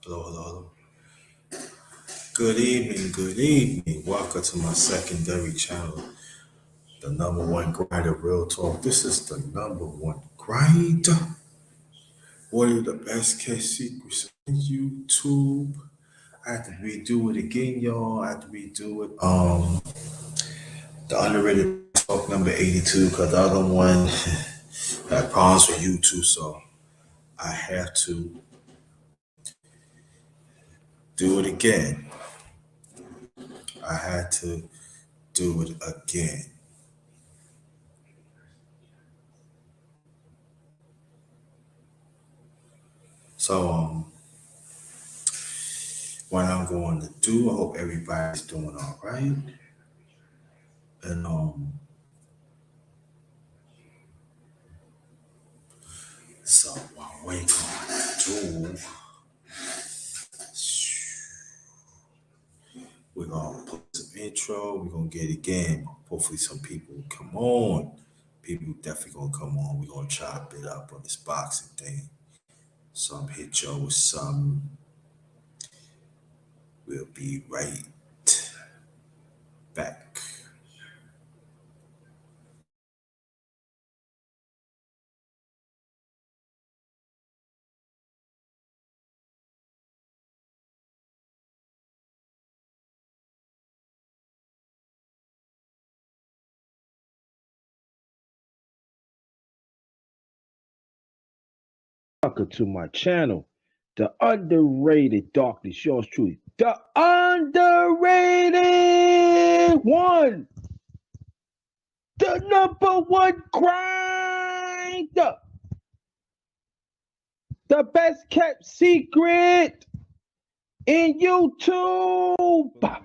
Hello, hello, hello. Good evening, good evening. Welcome to my secondary channel, the number one grinder, Real Talk. This is the number one grinder. What are the best case secrets on YouTube? I had to redo it again, y'all. I had to redo it. The underrated talk number 82, because the other one had problems with YouTube, so I have to do it again. I had to do it again. So what I'm going to do. I hope everybody's doing all right. And so what we're going to do, we're going to put some intro. We're going to get it again. Hopefully some people will come on. People definitely going to come on. We're going to chop it up on this boxing thing. So I'm hit y'all with some. We'll be right back. Welcome to my channel, the underrated darkness. Yours truly, the underrated one, the number one grinder, the best kept secret in YouTube.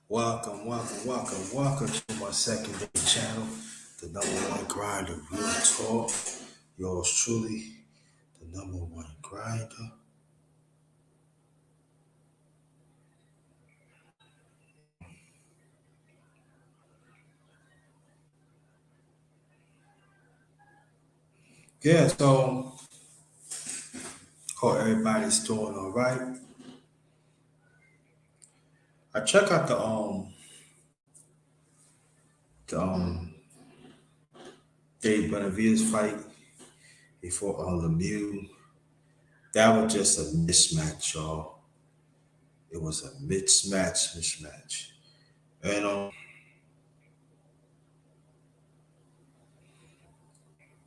Welcome to my secondary channel, the number one grinder, Real Talk. Yours truly, the number one grinder. Yeah, so hope everybody's doing all right. I check out the Dave Benavidez fight before Lemieux. That was just a mismatch, y'all. It was a mismatch. And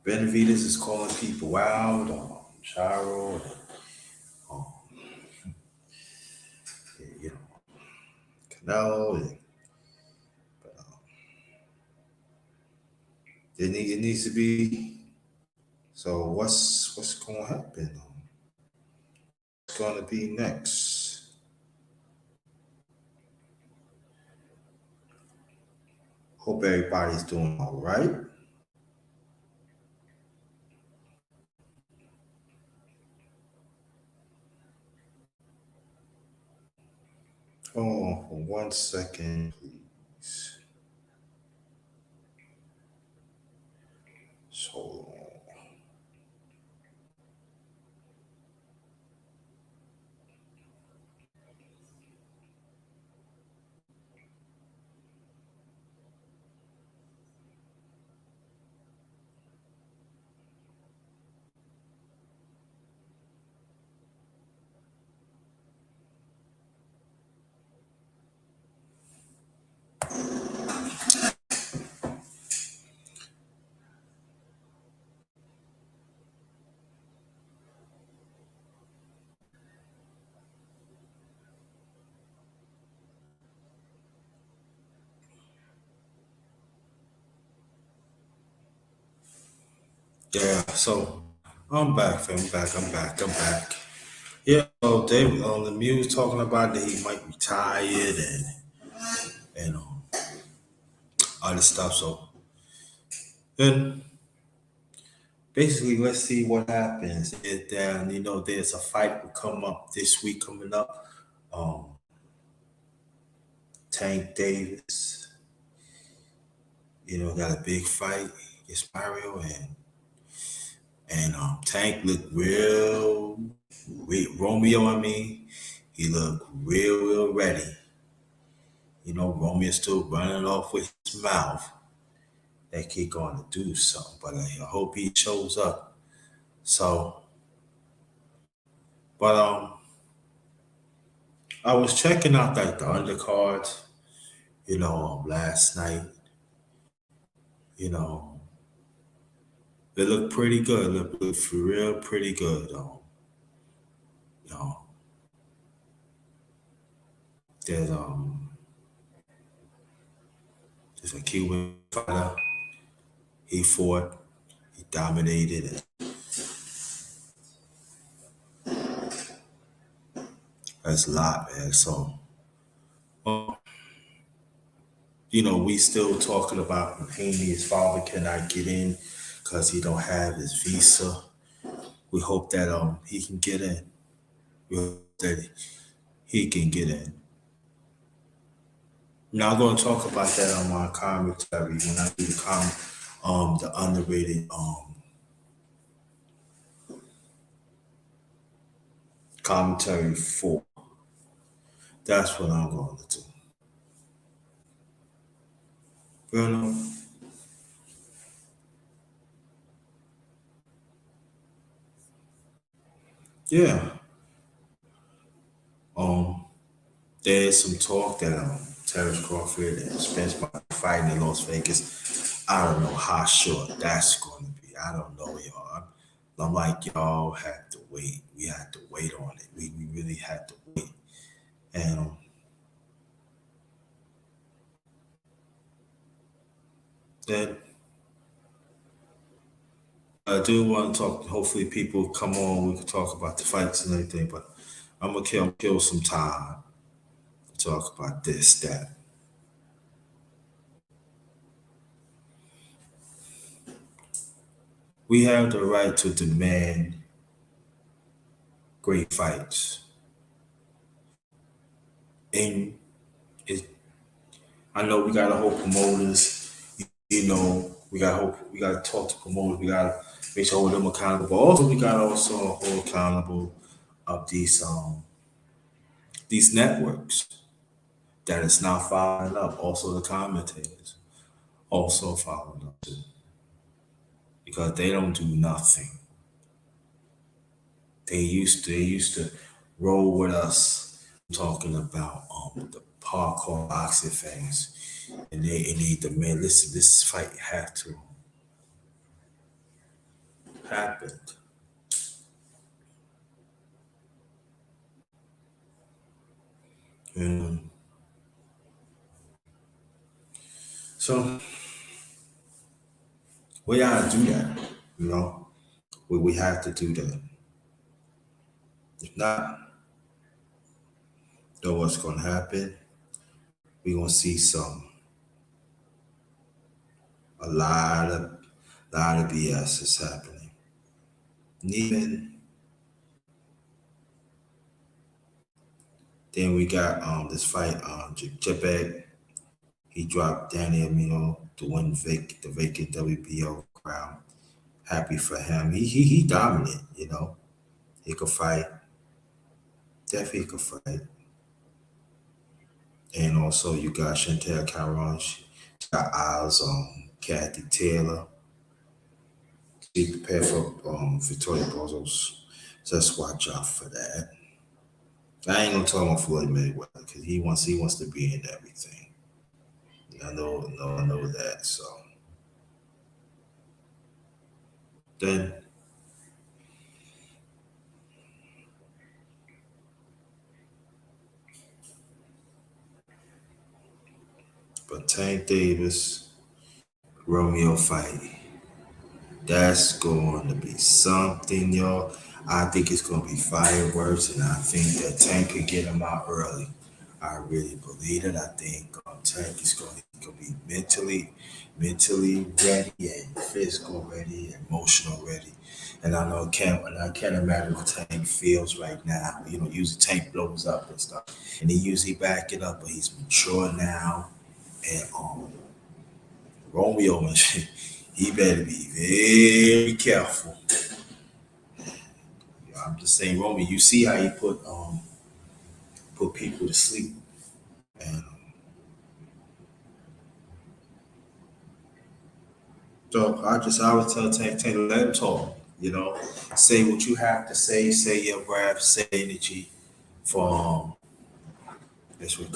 Benavidez is calling people out, Charo, um, you know, Canelo, and it needs to be. So what's going to happen? gonna be next? Hope everybody's doing all right. Hold on for 1 second, please. So, yeah, so I'm back, fam. I'm back. Yeah, so David on the news talking about that he might be tired and other stuff. So then basically, let's see what happens. There's a fight will come up this week coming up. Um, Tank Davis, got a big fight against Mario and Tank looked Romeo. I mean, he looked real ready. Romeo still running off with his mouth that he going to do something, but I hope he shows up. So, but I was checking out like the undercards, last night. You know, they look pretty good. Look for real pretty good. You know, there's there's a Cuban fighter. He fought. He dominated it. That's a lot, man. So, um, we still talking about Haney. His father cannot get in because he don't have his visa. We hope that he can get in. We hope that he can get in. Now I'm going to talk about that on my commentary when I do the underrated commentary for. That's what I'm going to do. Bruno, yeah. Um, there's some talk that Terrence Crawford and Spence might be fighting in Las Vegas. I don't know how short that's going to be. I don't know, y'all. I'm like, y'all had to wait. We had to wait on it. We really had to wait. And then I do want to talk. Hopefully, people come on. We can talk about the fights and everything. But I'm gonna kill some time to talk about this, that. We have the right to demand great fights, and it, I know we gotta hold promoters. We gotta talk to promoters. We gotta make sure hold them accountable. But also, we gotta also hold accountable of these networks that is not following up. Also, the commentators also following up too, because they don't do nothing. They used to roll with us talking about the parkour boxing things, and they demand, listen, this fight had to happen. And so we gotta do that. We have to do that. If not, Know what's gonna happen? We're gonna see a lot of BS is happening. And even then we got this fight Jebek. He dropped Danny Amino to win the vacant WBO crown. Happy for him. He dominant, you know. He could fight. Definitely could fight. And also you got Chantel Caron. She got eyes on Kathy Taylor. Be prepared for Victoria Bozos. Just watch out for that. I ain't gonna talk about Floyd Mayweather because he wants to be in everything. I know that. So then, but Tank Davis, Romeo fight. That's going to be something, y'all. I think it's going to be fireworks, and I think that Tank could get him out early. I really believe it. I think Tank is going to be mentally ready and physical ready, emotional ready. And I can't imagine what Tank feels right now. You know, usually Tank blows up and stuff, and he usually back it up, but he's mature now, and Romeo and he better be very careful. I'm just saying, Romeo. You see how he put people to sleep, and so I would tell Tank, let him talk. You know, say what you have to say. Say your breath. Say energy. For this one.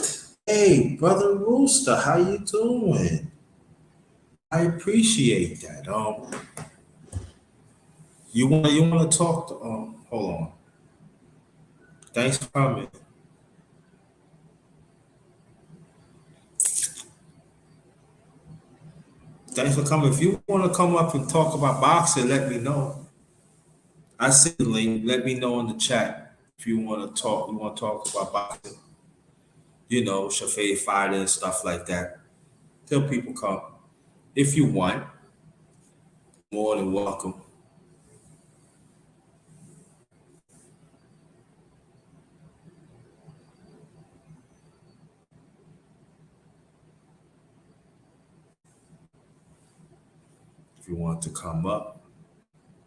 Hey, brother Rooster, how you doing? I appreciate that. You wanna talk to hold on. Thanks for coming. Thanks for coming. If you want to come up and talk about boxing, let me know. I see the link. Let me know in the chat if you want to talk. You want to talk about boxing. You know, Shafay fighter and stuff like that. Tell people come if you want. More than welcome. If you want to come up,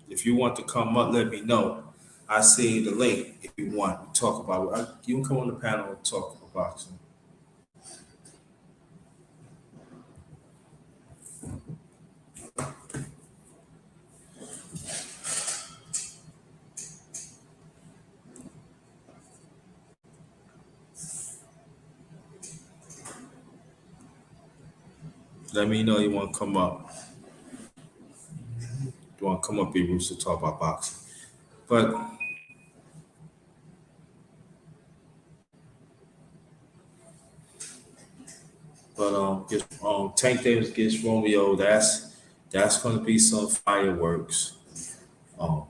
if you want to come up, let me know. I see the link. If you want to talk about it, you can come on the panel and talk about boxing. Let me know you want to come up. You want to come up, be Roots to talk about boxing. But Tank Davis gets Romeo. That's going to be some fireworks. Um,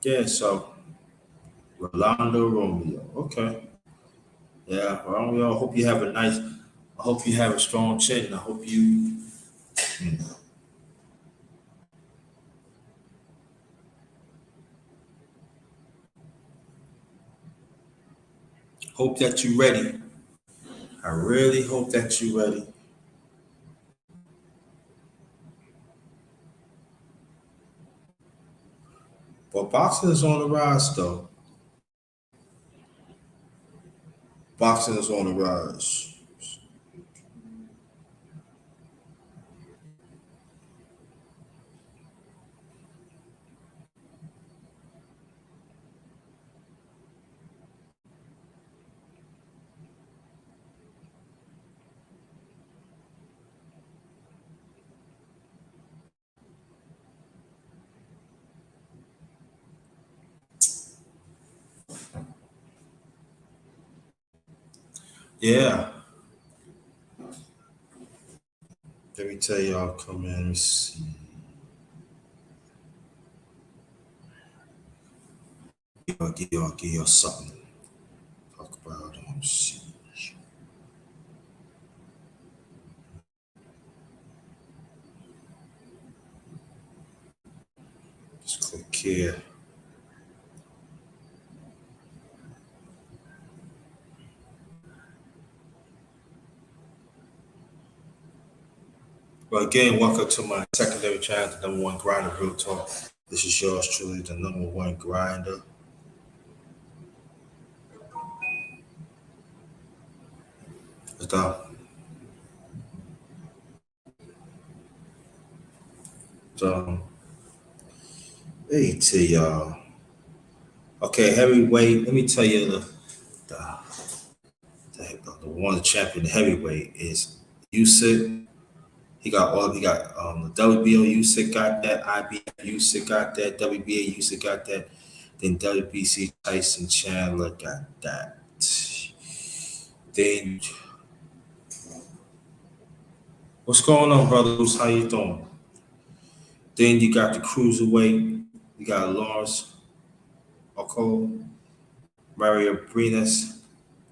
yeah. So Rolando Romeo. Okay. Yeah, Romeo. I hope you have a nice. I hope you have a strong chin. I hope you hope that you're ready. I really hope that you're ready. But boxing is on the rise, though. Boxing is on the rise. Yeah. Let me tell y'all. Come in. Let me see. give y'all something to talk about. Let me see. Just click here. Well, again, welcome to my secondary channel, the number one grinder, Real Talk. This is yours truly, the number one grinder. So, so hey to y'all. Okay, heavyweight. Let me tell you the, the one champion heavyweight is Usyk. He got the WBO Usyk got that, IBF Usyk got that, WBA Usyk got that, then WBC Tyson Chandler got that. Then what's going on, brothers? How you doing? Then you got the cruiserweight. You got Lawrence Ocole, Mario Brinas,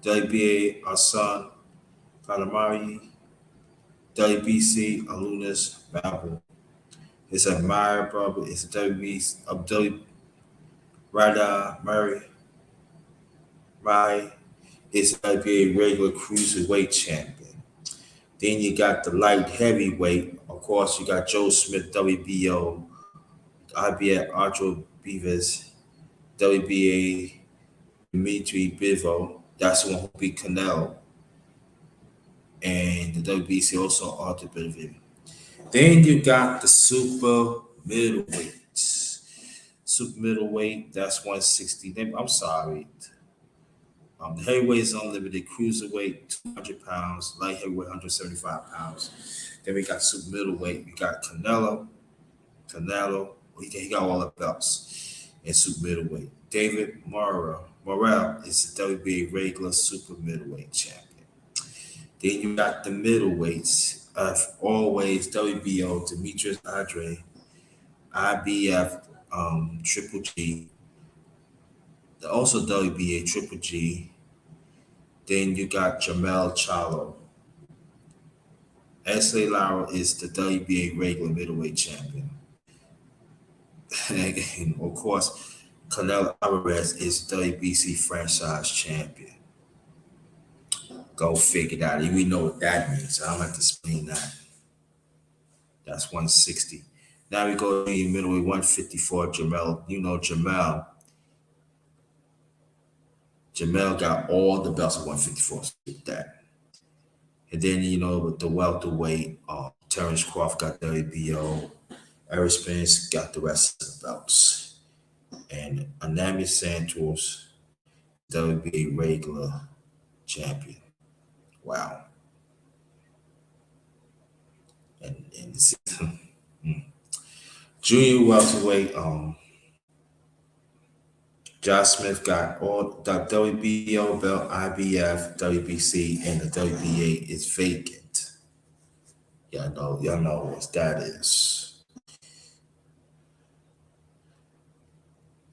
WBA Asan Calamari, WBC Alunas Babel. It's a Meyer brother. It's a WBC Abdul Rada Murray. Rai is a WBA regular cruiserweight champion. Then you got the light heavyweight. Of course, you got Joe Smith, WBO, IBF Arjo Beavis, WBA Dimitri Bivol. That's the one who beat Canelo. And the WBC also Arthur Bivol. Then you got the super middleweights. Super middleweight, that's 160. I'm sorry. The heavyweight is unlimited, cruiserweight 200 pounds, light heavyweight 175 pounds. Then we got super middleweight. We got Canelo. He got all the belts in super middleweight. David Morrell is the WBA regular super middleweight champion. Then you got the middleweights of always WBO Demetrius Andre, IBF Triple G, also WBA Triple G. Then you got Jamel Charlo. Ashley Lara is the WBA regular middleweight champion. And of course, Canelo Alvarez is WBC franchise champion. Go figure it out. We know what that means. I don't have to explain that. That's 160. Now we go to your middleweight 154. Jamel. You know Jamel. Jamel got all the belts at 154. So get that. And then with the welterweight, Terrence Crawford got WBO. Eric Spence got the rest of the belts. And Anami Santos, WBA regular champion. Wow. And junior welterweight, Josh Smith got all the WBO belt, IBF, WBC, and the WBA is vacant. Y'all know what that is.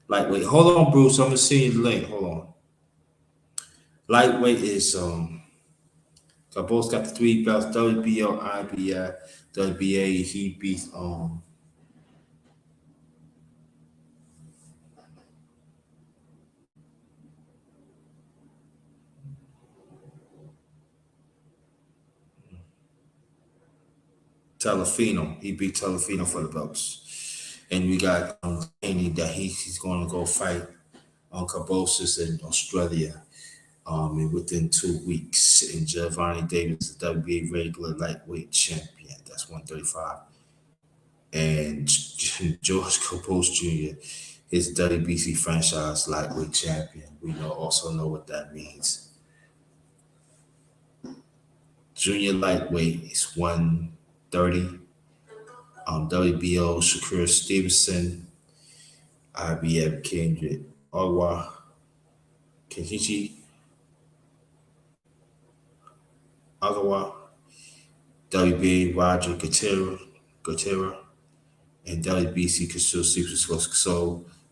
Lightweight. Hold on, Bruce. I'm gonna see you late. Hold on. Lightweight is so both got the three belts, WBO, IBF, WBA. He beat Telefino. He beat Telefino for the belts. And we got Haney that he's going to go fight on Cabosis in Australia within 2 weeks. And Giovanni Davis, the WBA regular lightweight champion. That's 135. And George Cabos Jr. is WBC franchise lightweight champion. We also know what that means. Junior lightweight is 130. WBO Shakur Stevenson, IBF Kendrick Owa, Kenjichi Agawa, WBA Roger Gutierrez, and WBC Kasul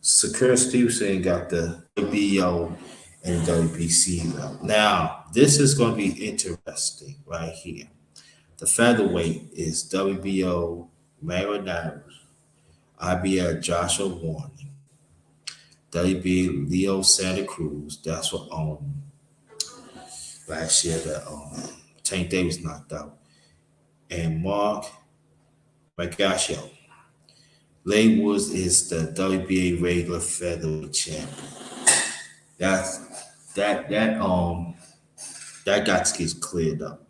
Sakura Stevenson got the WBO and WBC belt. Now, this is going to be interesting right here. The featherweight is WBO Marinara, IBF Joshua Warning, WB Leo Santa Cruz. That's what last year that Tank Davis knocked out, and Mark Magashio. Leigh Woods is the WBA regular featherweight champion. That's that got to get cleared up.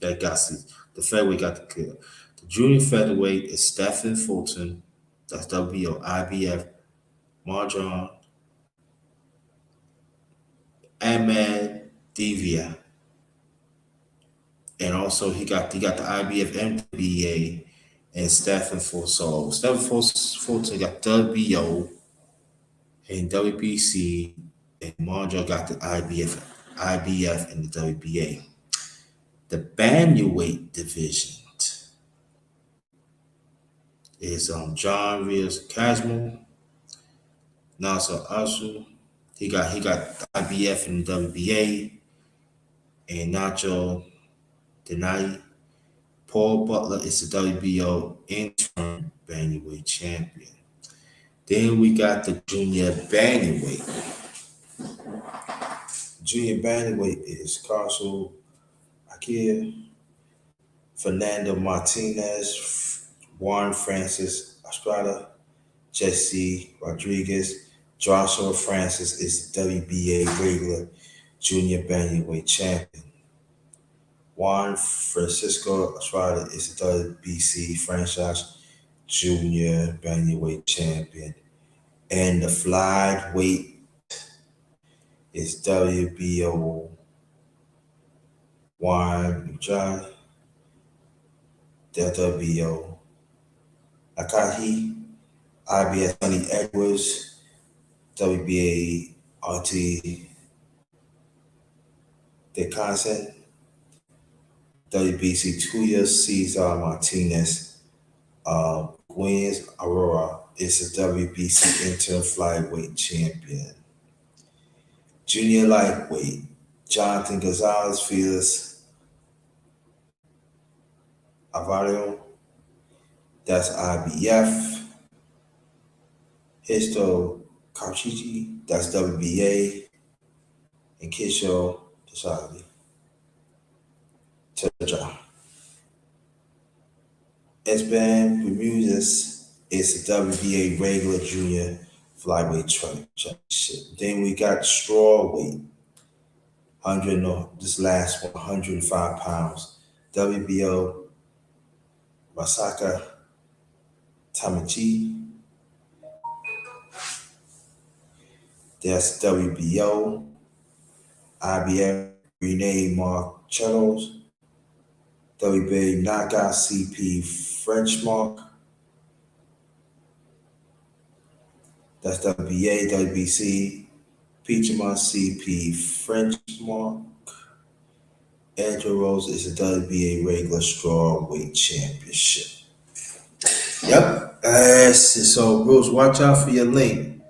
That got to the featherweight got to clear. The junior featherweight is Stephen Fulton. That's WBO IBF Marjon Ahmed Divya. And also he got the IBF MWBA and Stephen Fulton. So Stephen Fulton got WBO and WBC, and Marjo got the IBF and the WBA. The bantamweight division is John Rios Casmo, Nasser Asu. He got the IBF and the WBA, and Nacho Denai. Paul Butler is the WBO interim bantamweight champion. Then we got the junior bantamweight. Junior bantamweight is Carlos Akir, Fernando Martinez, Juan Francis Estrada, Jesse Rodriguez. Joshua Francis is the WBA regular junior bantamweight champion. Juan Francisco Estrada is the WBC franchise junior bantamweight champion. And the flyweight is WBO Juan John WBO Akahi, IBS Sonny Edwards, WBA RT DeConson, WBC Tuya Cesar Martinez, Gwen's Aurora is the WBC interim flyweight champion. Junior lightweight, Jonathan Gonzalez Felix Avario, that's IBF. Histo Kauchichi, that's WBA. And Kisho Tasadi, Tetra. Esban Bermudez is the WBA regular junior flyweight championship. Then we got strawweight, 100, no, this last one, 105 pounds. WBO Masaka Tamachi, that's WBO. IBF Rene Marcellos, WBA Knockout CP French Mark, that's WBA, WBC, Peachmont CP French Mark. Andrew Rose is a WBA regular strawweight championship. Yep. So Bruce, watch out for your link.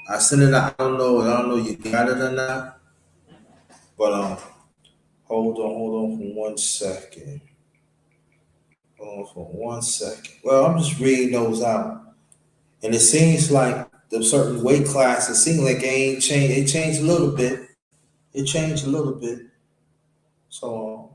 I sent it out. I don't know you got it or not. But hold on for 1 second. Hold on for 1 second. Well, I'm just reading those out. And it seems like the certain weight class, it seems like it ain't changed. It changed a little bit. It changed a little bit. So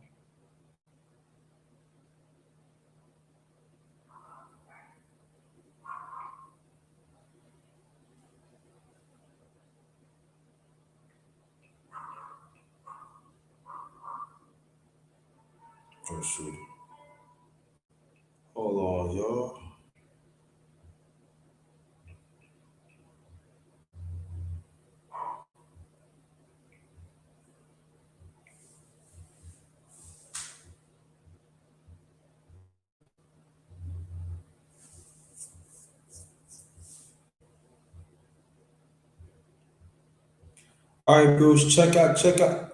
oh shoot. Hold on, y'all. All right, Bruce, check out. Let's see.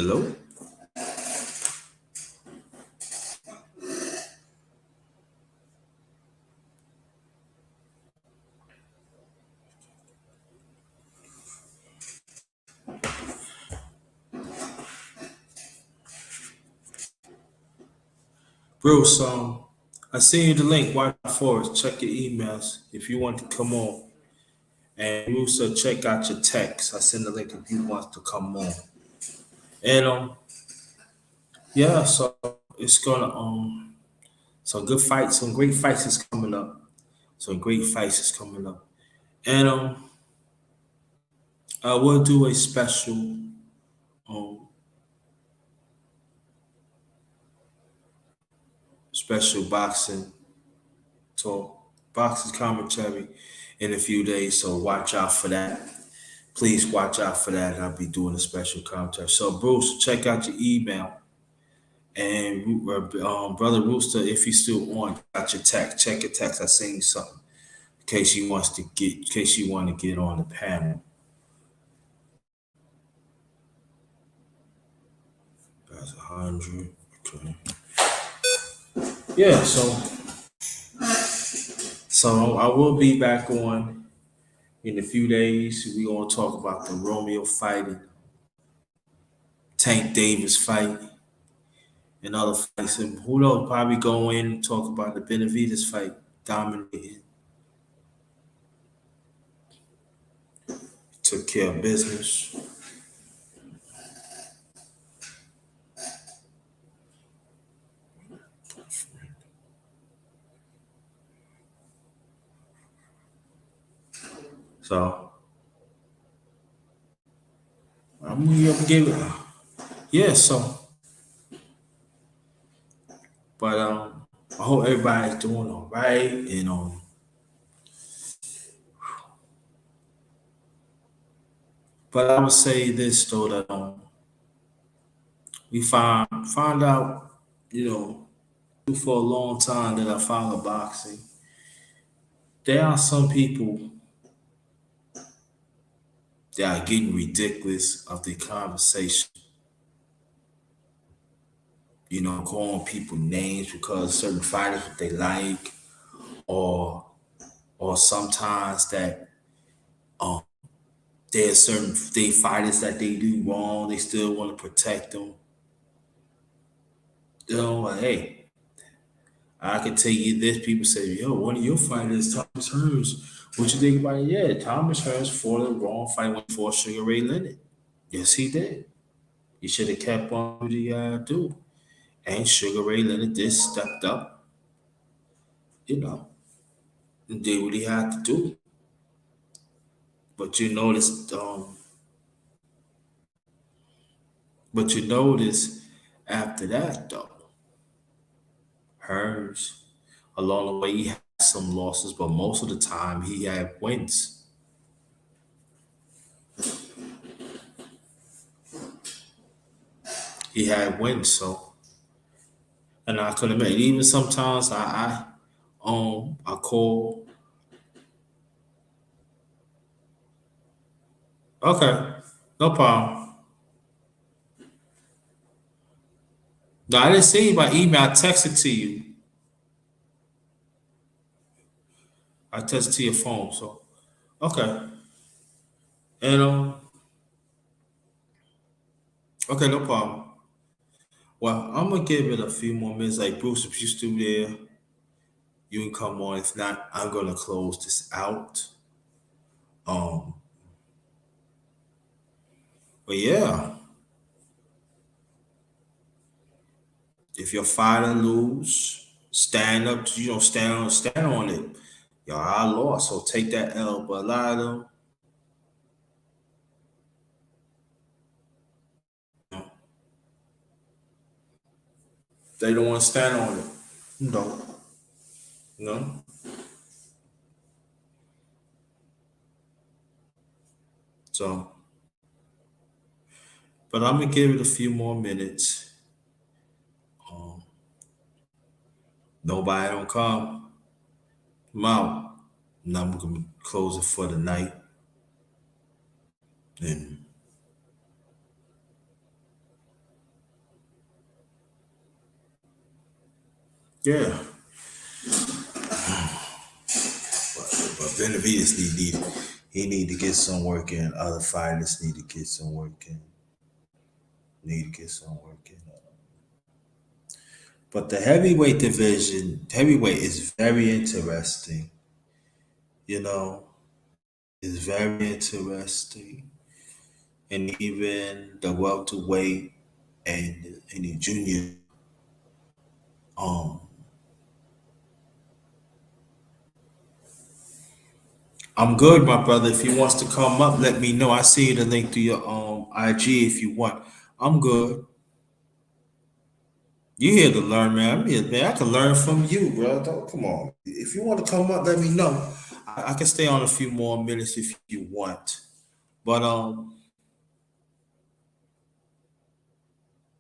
Hello? Bruce, I sent you the link. Watch for it. Check your emails if you want to come on. And Bruce, check out your text. I send the link if you want to come on. And yeah, so it's gonna some good fights, some great fights is coming up. Some great fights is coming up. And I will do a um special boxing talk, boxing commentary in a few days. So watch out for that. Please watch out for that. I'll be doing a special commentary. So Bruce, check out your email. And brother Rooster, if you're still on, got your text. Check your text. I seen you something in case you want to get on the panel. That's 100. Okay. Yeah. So I will be back on in a few days. We gonna talk about the Romeo fight, and Tank Davis fight, and other fights. And who knows? Probably go in and talk about the Benavides fight, dominating, took care of business. So I'm gonna give it. Yeah. So. But I hope everybody's doing all right. And but I would say this though that we found out, you know, for a long time that I follow boxing. There are some people that are getting ridiculous of the conversation. You know, calling people names because certain fighters what they like, or sometimes that um there's certain they fighters that they do wrong, they still want to protect them. You know, like, hey, I can tell you this. People say, yo, one of your fighters, Thomas Hearns. What you think about it? Yeah, Thomas Hearns fought a wrong fight when he fought Sugar Ray Leonard. Yes, he did. He should have kept on what he do. And Sugar Ray Leonard just stepped up, you know, and did what he had to do. But you notice, after that though, Hearns, along the way, he had some losses, but most of the time he had wins. He had wins, so and I could admit, even sometimes I call. Okay, no problem. No, I didn't see you by email. I texted to you. I texted to your phone. So okay, and okay, no problem. Well, I'm gonna give it a few more minutes. Like Bruce, if you're still there, you can come on. If not, I'm gonna close this out. Um, but yeah, if your fighter lose, stand up. Stand on it. Y'all, I lost, so take that L. But a lot of them, you know, they don't want to stand on it. No, no. So, but I'm gonna give it a few more minutes. Um, Nobody don't come. I'm out. And I'm gonna close it for the night. And Yeah, but Benavides he need to get some work in. Other fighters need to get some work in. Need to get some work in. But the heavyweight division, heavyweight is very interesting. You know, it's very interesting, and even the welterweight and the junior. Um, I'm good, my brother. If he wants to come up, let me know. I see the link to your IG if you want. I'm good. You here to learn, man. I'm here, man. I can learn from you, bro. Come on. If you want to come up, let me know. I can stay on a few more minutes if you want. But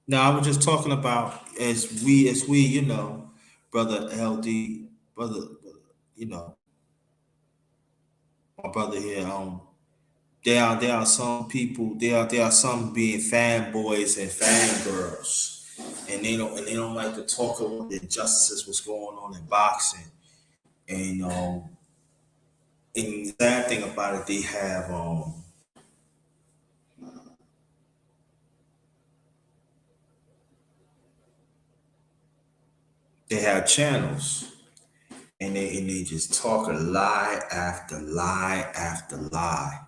now I was just talking about brother LD, you know, my brother here. There are some people. There are some being fanboys and fangirls, and they don't like to talk about the injustices what's going on in boxing. And and the sad thing about it, they have channels, and they just talk a lie after lie after lie.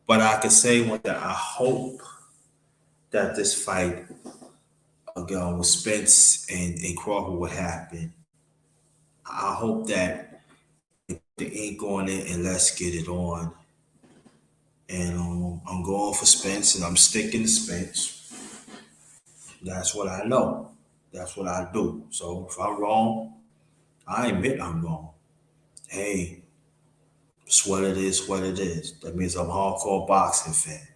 But I can say one that I hope that this fight again with Spence and Crawford would happen. I hope that the ink on it and let's get it on. And I'm going for Spence and I'm sticking to Spence. That's what I know. That's what I do. So if I'm wrong, I admit I'm wrong. Hey, it's what it is, what it is. That means I'm a hardcore boxing fan.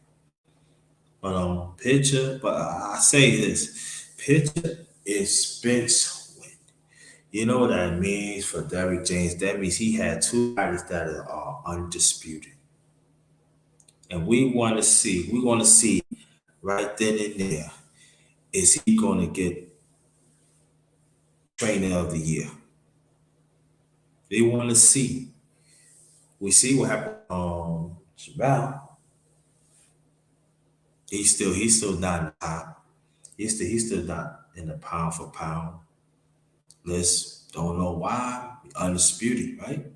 But but I say this, picture is Spence win. You know what that means for Derrick James? That means he had two fighters that are undisputed. And we want to see right then and there, is he going to get trainer of the year? They want to see. We see what happened. Shabal, he's still not in the top. He's still not in the pound for pound list. Don't know why. Undisputed, right?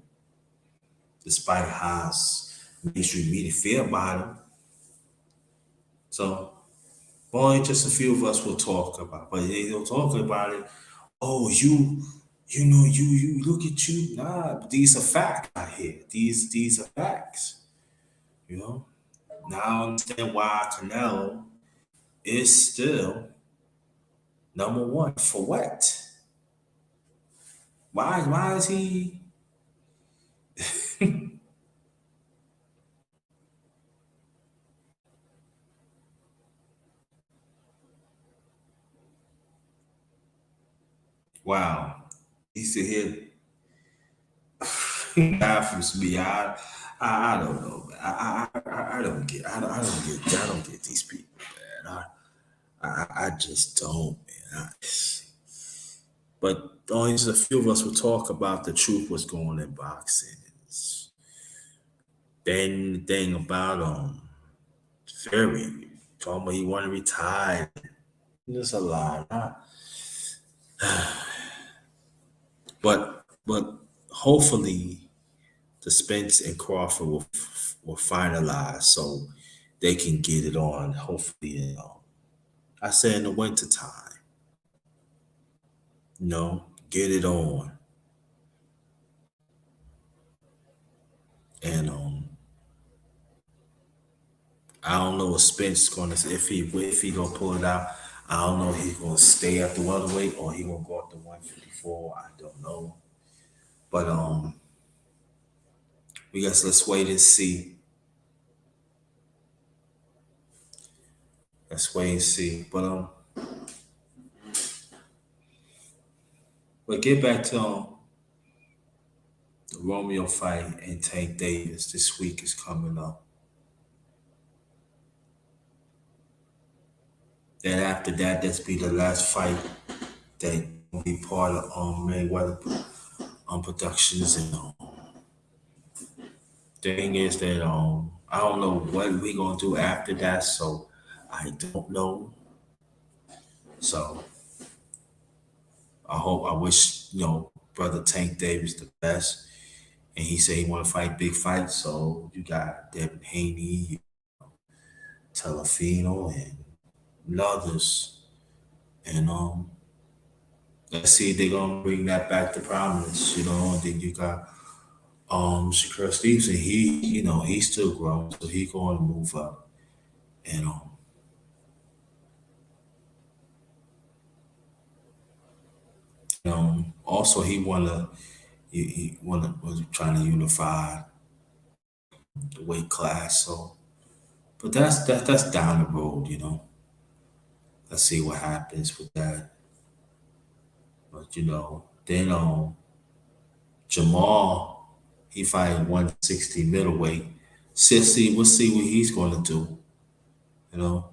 Despite how mainstream media feel about him. So, boy, just a few of us will talk about, but they don't talk about it. Oh, you look at you. Nah, these are facts out here. These are facts. You know. Now I understand why Canelo is still number one. For what? Why is he? Wow. He's here baffles me. I don't know. I don't get. I don't get these people, man. I just don't, man. But only just a few of us will talk about the truth, what's going on in boxing. Then the thing about Fury, told me he want to retire. It's a lie. But hopefully the Spence and Crawford will finalize so they can get it on. Hopefully, I say in the winter time, get it on. And I don't know what Spence gonna, if he gonna pull it out. I don't know if he's gonna stay at the welterweight or he gonna go up to 154. I don't know. But let's wait and see. Let's wait and see. But get back to the Romeo fight and Tank Davis this week is coming up. Then after that, that's be the last fight that gonna be part of Mayweather Productions, and thing is that I don't know what we gonna do after that, so I don't know. So I wish brother Tank Davis the best, and he said he want to fight big fights. So you got Devin Haney, Telefino, and others, and let's see if they're gonna bring that back to prominence. And then you got Shakur Stevenson. He's still growing, so he's going to move up, and also he was trying to unify the weight class. So, but that's down the road. Let's see what happens with that. But then Jamal, he fight 160 middleweight. We'll see what he's going to do. You know,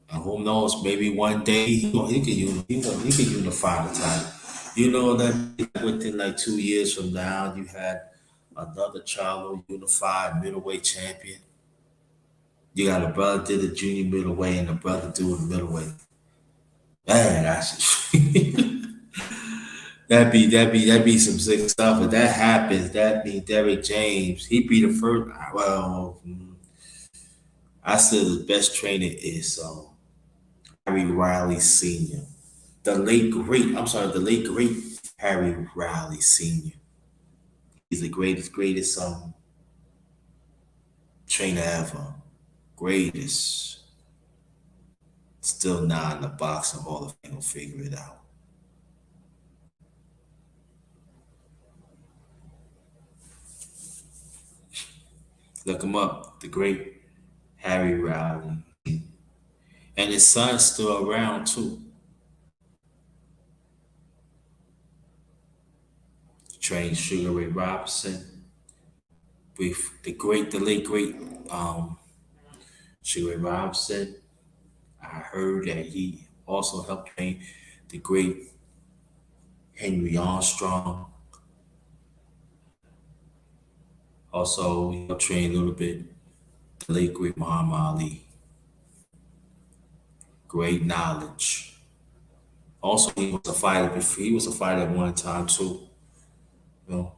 and who knows? Maybe one day he can unify the title. You know that within like 2 years from now, you had another Charlo unified middleweight champion. You got a brother did a junior middleweight and a brother doing the middleweight. Man, that's that'd be some sick stuff. If that happens, that means Derrick James, he be the first. Well, I said the best trainer is Harry Riley Sr. The late great Harry Riley Sr. He's the greatest trainer ever. Greatest. Still not in the boxing Hall of Fame. Will figure it out. Look him up. The great Harry Riley. And his son's still around too. Trained Sugar Ray Robinson with the late great Sugar Ray Robinson. I heard that he also helped train the great Henry Armstrong. Also, he helped train a little bit the late great Muhammad Ali. Great knowledge. Also, he was a fighter before. He was a fighter at one time too. You know,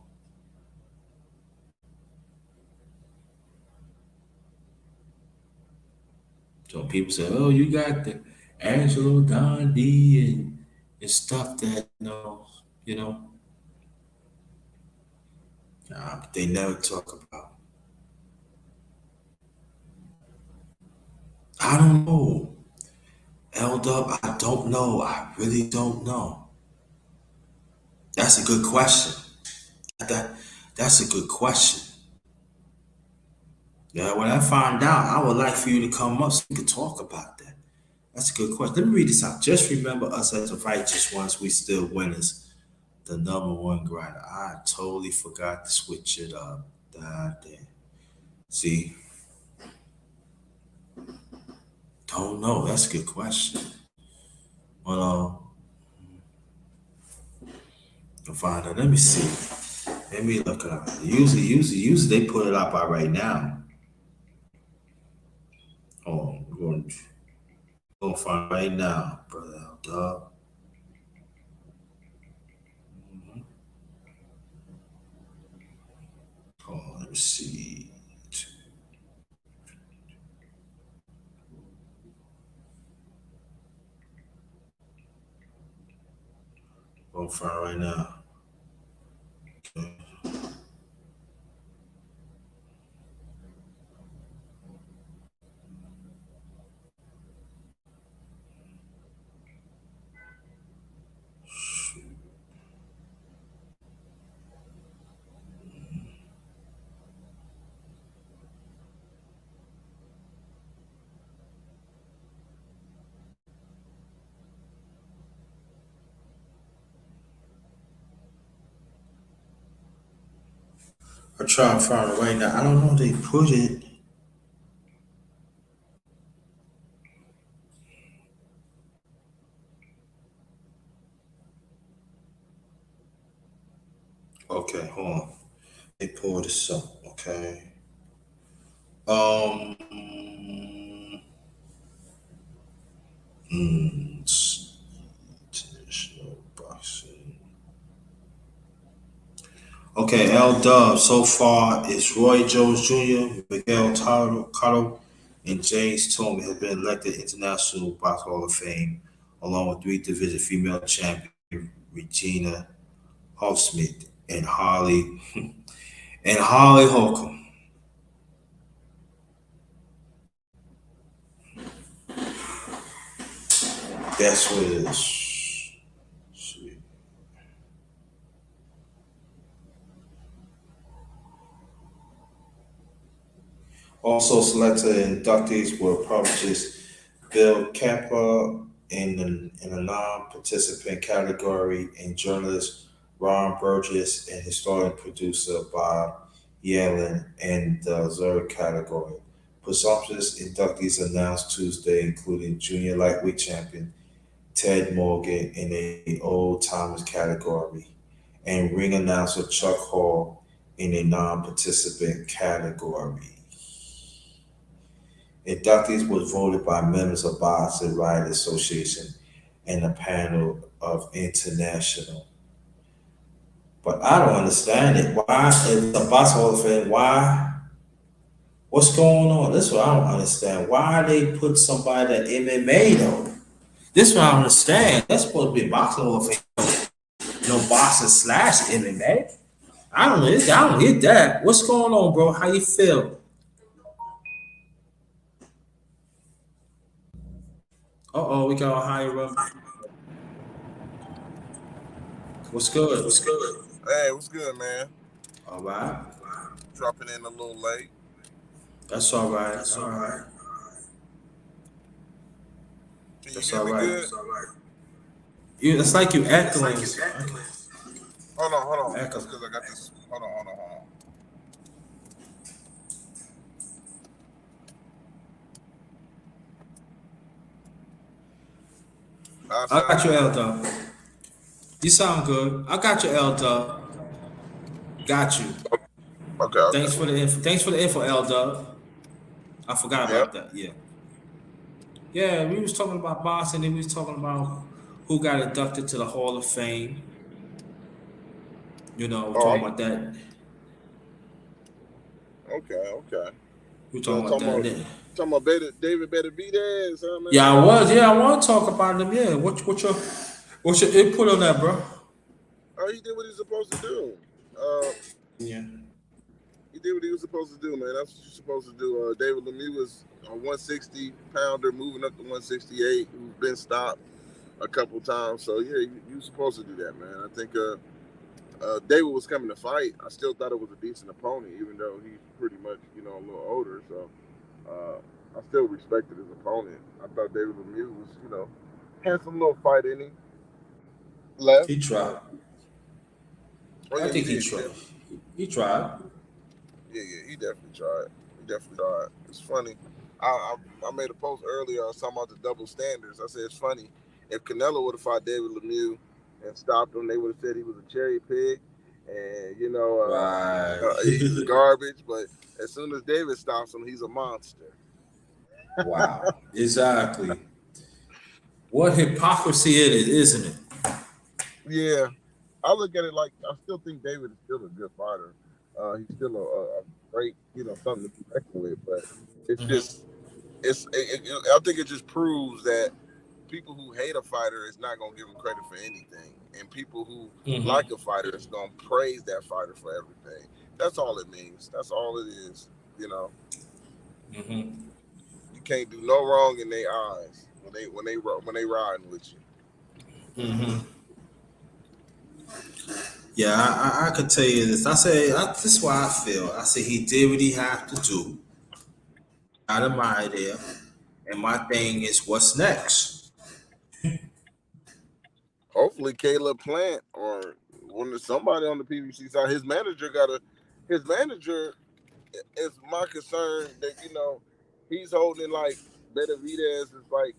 so people say, "Oh, you got the Angelo Gandhi and stuff that you know, they never talk about." I don't know, Elder. I don't know. I really don't know. That's a good question. That that's a good question. Yeah, when I find out, I would like for you to come up so we can talk about that. That's a good question. Let me read this out. Just remember us as the righteous ones, we still winners. The number one grinder. I totally forgot to switch it up. God damn. See, don't know. That's a good question. Well, I'll find out. Let me see. Let me look it up. Usually they put it up by right now. Oh, we're going to find right now, brother. Dog. Oh, let me see. Going to find right now. I try to find it right now. I don't know if they put it. Okay, hold on. Let me pull this up. Okay. Um. International boxing. Okay, L Dub. So far, it's Roy Jones Jr., Miguel Cotto, and James Tomey have been elected International Box Hall of Fame, along with three division female champion Regina Hall-Smith and Holly Holcomb. That's what it is. Sweet. Also selected inductees were publicist Bill Kemper in a non-participant category, and journalist Ron Burgess and historian producer Bob Yellen in the third category. Presumptuous inductees announced Tuesday, including junior lightweight champion Ted Morgan in a old timers category, and ring announcer Chuck Hall in a non-participant category. Inductees was voted by members of Box and Riot Association and a panel of international. But I don't understand it. Why, if the Box Hall of Fame, why? What's going on? This is what I don't understand. Why they put somebody at MMA though? This is what I don't understand. That's supposed to be Box Hall of Fame. No boxing slash MMA. I don't get that. What's going on, bro? How you feel? Uh oh, we got a higher up. What's good? What's good? Hey, what's good, man? All right. Dropping in a little late. That's all right. That's All all right. right. Can you That's hear all me right. good? That's all right. It's like you It's echoing. like you echoing. Hold on. Echo. That's because I got this. Hold on. I I sound got you, good. Elder. You sound good. I got you, Elder. Got you. Okay. Thanks for the info. Thanks for the info, Elder. I forgot Yep. about that. Yeah. Yeah, we was talking about boxing, and we was talking about who got inducted to the Hall of Fame. Oh, Talking about that. okay. We So talking about that. talking about David Benavidez, huh, Yeah, man? I was. Yeah, I want to talk about them. Yeah. What's your input on that, bro? Oh, he did what he's supposed to do. Uh, Yeah. he did what he was supposed to do, man. That's what you're supposed to do. David Lemieux was a 160 pounder moving up to 168, who's been stopped a couple times. So yeah, you supposed to do that, man. I think David was coming to fight. I still thought it was a decent opponent, even though he's pretty much a little older. So I still respected his opponent. I thought David Lemieux was had some little fight in him left, He but tried. oh I yeah, he think he did. tried. He tried. He definitely tried. He definitely tried. It's funny. I made a post earlier. I was talking about the double standards. I said it's funny if Canelo would have fought David Lemieux and stopped him, they would have said he was a cherry pig, and Right. he's garbage. But as soon as David stops him, he's a monster. Wow. Exactly. What hypocrisy it is, isn't it? Yeah, I look at it like I still think David is still a good fighter. He's still a great, something to be reckoned with. But it's just, I think it just proves that people who hate a fighter is not gonna give him credit for anything, and people who like a fighter is gonna praise that fighter for everything. That's all it means. That's all it is. You know, Mm-hmm. you can't do no wrong in their eyes when they riding with you. Mm-hmm. Yeah, I could tell you this. This is why I feel. I say he did what he had to do. Got him out of there. And my thing is, what's next? Hopefully, Caleb Plant or somebody on the PBC side. His manager is my concern that he's holding like Benavidez is like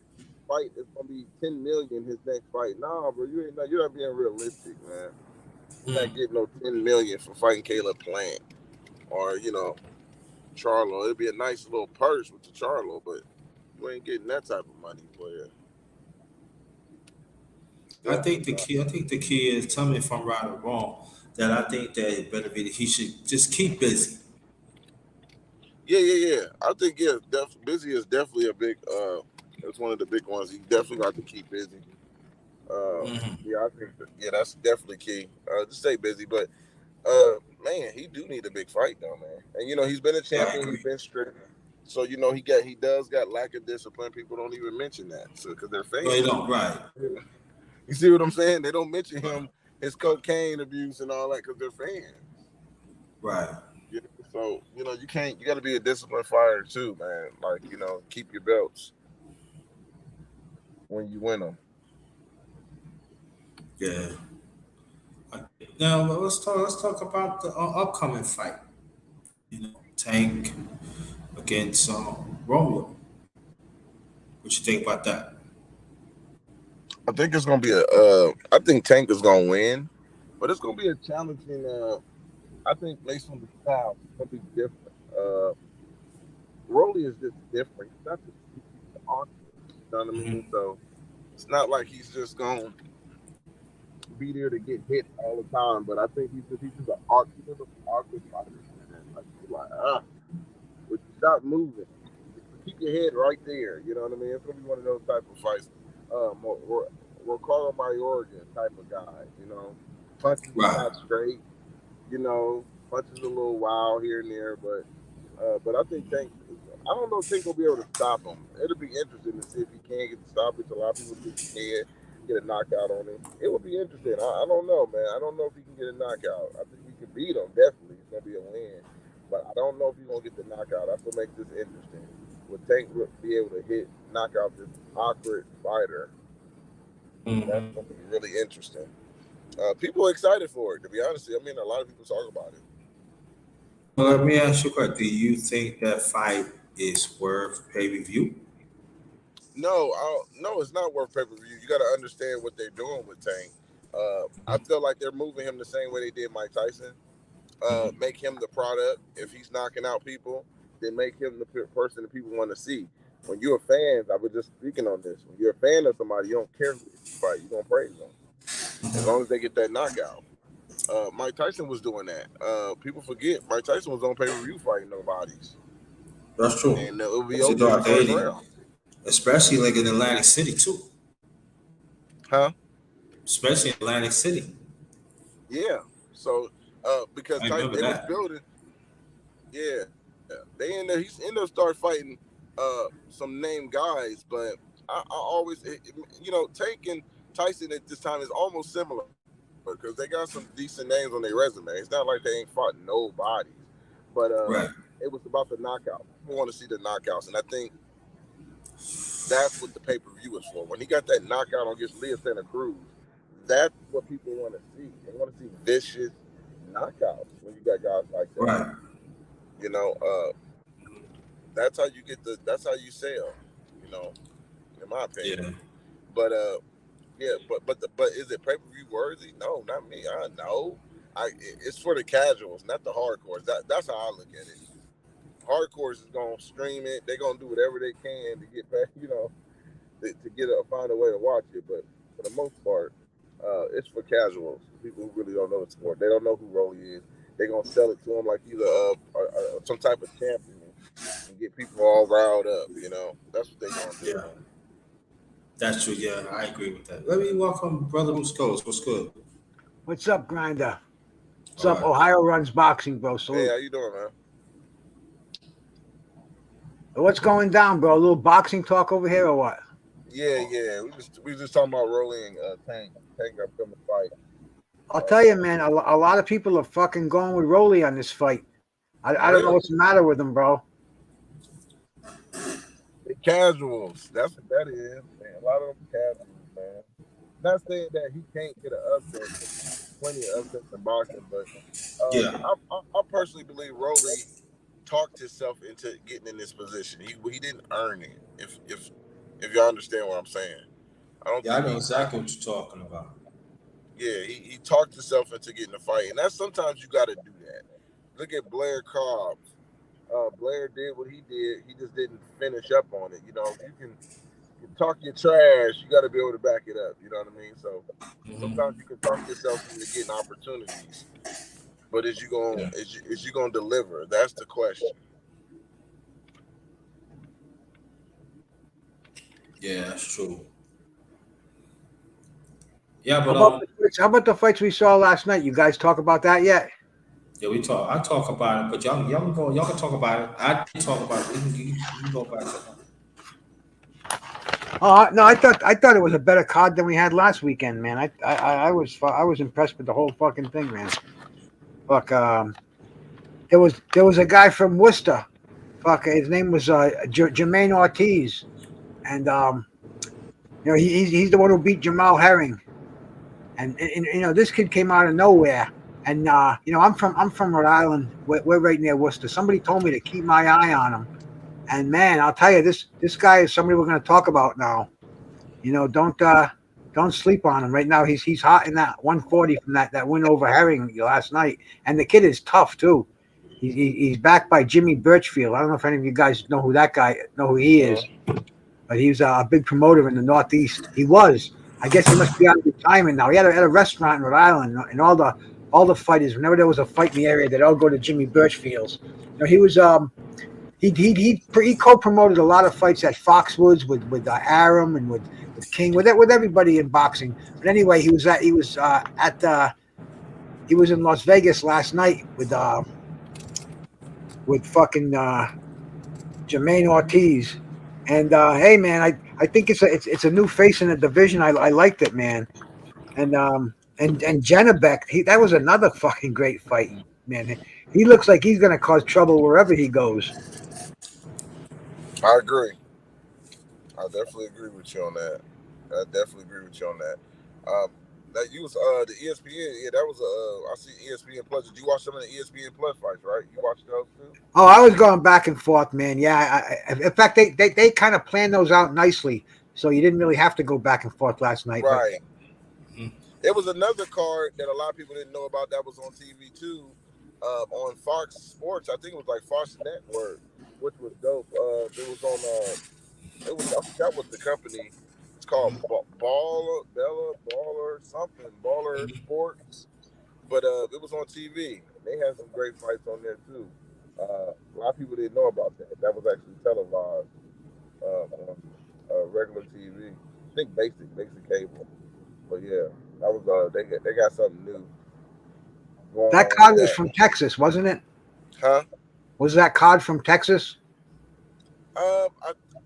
fight is gonna be 10 million his next fight. Nah, bro, you're not being realistic, man. Not getting no 10 million for fighting Caleb Plant or Charlo. It'd be a nice little purse with the Charlo, but you ain't getting that type of money, player. I think the key. I think the key is. Tell me if I'm right or wrong. That I think that it better be. He should just keep busy. Yeah. I think busy is definitely a big. It's one of the big ones. He definitely got to keep busy. I think that's definitely key. Just stay busy, but man, he do need a big fight though, man. And he's been a I champion. He's agree. been strict. So he does got lack of discipline. People don't even mention that, so because they're No, you fans. don't. Right. You see what I'm saying? They don't mention Right. him, his cocaine abuse and all that because they're fans. Right. So you can't. You got to be a disciplined fighter too, man. Like keep your belts when you win them. Yeah. Now let's talk about the upcoming fight. Tank against Romeo. What you think about that? I think it's gonna be I think Tank is gonna win, but it's gonna be a challenging. I think based on the style, it's gonna be different. Rolly is just different. He's not just awkward. You know what I mean? So it's not like he's just gonna be there to get hit all the time. But I think he's just an awkward fighter. Man. Like he's like would you stop moving? Keep your head right there. You know what I mean? It's gonna be one of those type of fights. Ricardo Mayorga type of guy. Punches is Right. not straight. Punches a little wild here and there, but I think Tank. I don't know if Tank will be able to stop him. It'll be interesting to see if he can get the stoppage. A lot of people think he can get a knockout on him. It would be interesting. I don't know, man. I don't know if he can get a knockout. I think he can beat him. Definitely, it's gonna be a win. But I don't know if he's gonna get the knockout. That's what makes this interesting. Would Tank be able to knock out this awkward fighter? That's gonna be really interesting. People are excited for it. To be honest, I mean, a lot of people talk about it. Well, let me ask you a question. Do you think that fight is worth pay-per-view? No, it's not worth pay-per-view. You got to understand what they're doing with Tank. I feel like they're moving him the same way they did Mike Tyson. Make him the product. If he's knocking out people, then make him the person that people want to see. When you're a fan, I was just speaking on this. When you're a fan of somebody, you don't care who they fight. You're gonna praise them as long as they get that knockout. Mike Tyson was doing that. People forget Mike Tyson was on pay-per-view fighting nobodies, That's true. and it would be It's over in the about first 80, round. especially like in Atlantic City too. Huh? Especially in Atlantic City. Yeah. So, because I remember they was that. building, yeah, they he's ended up start fighting some named guys, but I always Tank and Tyson at this time is almost similar because they got some decent names on their resume. It's not like they ain't fought nobody, but Right. it was about the knockout. People want to see the knockouts, and I think that's what the pay-per-view is for. When he got that knockout against Leah Santa Cruz, that's what people want to see. They want to see vicious knockouts when you got guys like that. Right. That's how you that's how you sell, in my opinion. Yeah. But but is it pay-per-view worthy? No, not me. I know. It's for the casuals, not the hardcores. That's how I look at it. Hardcores is gonna stream it. They're gonna do whatever they can to get back, to find a way to watch it. But for the most part, it's for casuals, people who really don't know the sport. They don't know who Rolly is. They're gonna sell it to them like he's some type of champion and get people all riled up. That's what they're gonna do. Yeah. That's true. Yeah, I agree with that. Let me welcome Brother Who's Goes. What's good? What's up, Grinda? What's All up? right. Ohio runs boxing, bro. Hey, Salute. how you doing, man? What's going down, bro? A little boxing talk over here or what? Yeah. We just talking about Rolly and Tank. Tank got them to fight. I'll tell you, man, a lot of people are fucking going with Rolly on this fight. I don't know what's the matter with him, bro. The casuals. That's what that is, man. A lot of them casuals, man. Not saying that he can't get an upset. Plenty of upsets in boxing, but Yeah. I personally believe Rolly talked himself into getting in this position. He didn't earn it. If y'all understand what I'm saying, I don't Yeah, I think know he. exactly what you're talking about. Yeah, he talked himself into getting a fight, and that's sometimes you got to do that. Look at Blair Cobbs. Blair did what he did. He just didn't finish up on it. You know, you can talk your trash. You got to be able to back it up. You know what I mean? So Hmm. sometimes you can talk yourself into getting opportunities, but Yeah. is you gonna deliver? That's the question. Yeah, that's true. Yeah, How but about the fights we saw last night? You guys talk about that yet? yeah, we talk. I talk about it, but y'all can talk about it. I did talk about it. We can go back to that. Oh no, I thought it was a better card than we had last weekend, man. I was impressed with the whole fucking thing, man. Fuck, there was a guy from Worcester. Fuck, his name was Jermaine Ortiz, and he's the one who beat Jamal Herring, and this kid came out of nowhere, and I'm from Rhode Island. We're right near Worcester. Somebody told me to keep my eye on him, and man, I'll tell you, this guy is somebody we're going to talk about now. Don't sleep on him right now. He's hot in that 140 from that win over Herring last night, and the kid is tough too. He's backed by Jimmy Birchfield. I don't know if any of you guys know who he Uh, is, but he was a big promoter in the Northeast. He was. I guess he must be out of retirement now. He had a restaurant in Rhode Island, and all the fighters, whenever there was a fight in the area, they'd all go to Jimmy Birchfield's. He was he co-promoted a lot of fights at Foxwoods with Aram and with King with everybody in boxing. But anyway, he was in Las Vegas last night with fucking Jermaine Ortiz. And hey, man, I think it's a new face in the division. I liked it, man. And Jennebeck, that was another fucking great fight, man. He looks like he's gonna cause trouble wherever he goes. I agree. I definitely agree with you on that. I definitely agree with you on that. Um, that you was the ESPN. Yeah, that was I see ESPN Plus. Did you watch some of the ESPN Plus fights? Right? You watched those too? Oh, I was going back and forth, man. Yeah, in fact, they kind of planned those out nicely, so you didn't really have to go back and forth last night. But Right. It was another card that a lot of people didn't know about that was on TV too, on Fox Sports. I think it was like Fox Network, which was dope. It was on. I forgot what the company. It's called Baller something Baller Sports, but it was on TV. They had some great fights on there too. A lot of people didn't know about that. That was actually televised on regular TV. I think basic cable. But yeah, that was they got something new going that on with card was that. from Texas, wasn't it? Huh? Was that card from Texas? I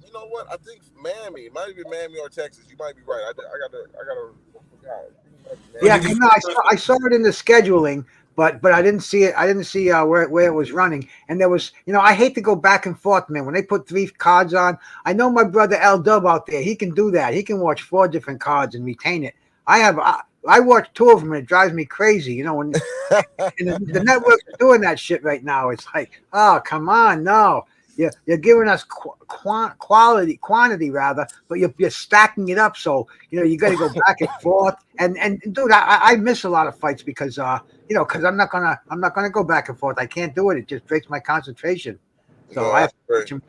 you know what? I think Miami. It might be Miami or Texas. You might be right. I forgot. I think it might be When Yeah, did Miami. he 'cause no, fight I saw it in the scheduling, but I didn't see it. I didn't see where it was running. And there was, I hate to go back and forth, man. When they put three cards on, I know my brother L Dub out there. He can do that. He can watch four different cards and retain it. I watch two of them and it drives me crazy. And the networks are doing that shit right now. It's like, oh, come on, no. You're giving us quantity rather, but you're stacking it up. So you got to go back and forth. And dude, I miss a lot of fights because I'm not gonna go back and forth. I can't do it. It just breaks my concentration. No, So I I have to watch agree. them.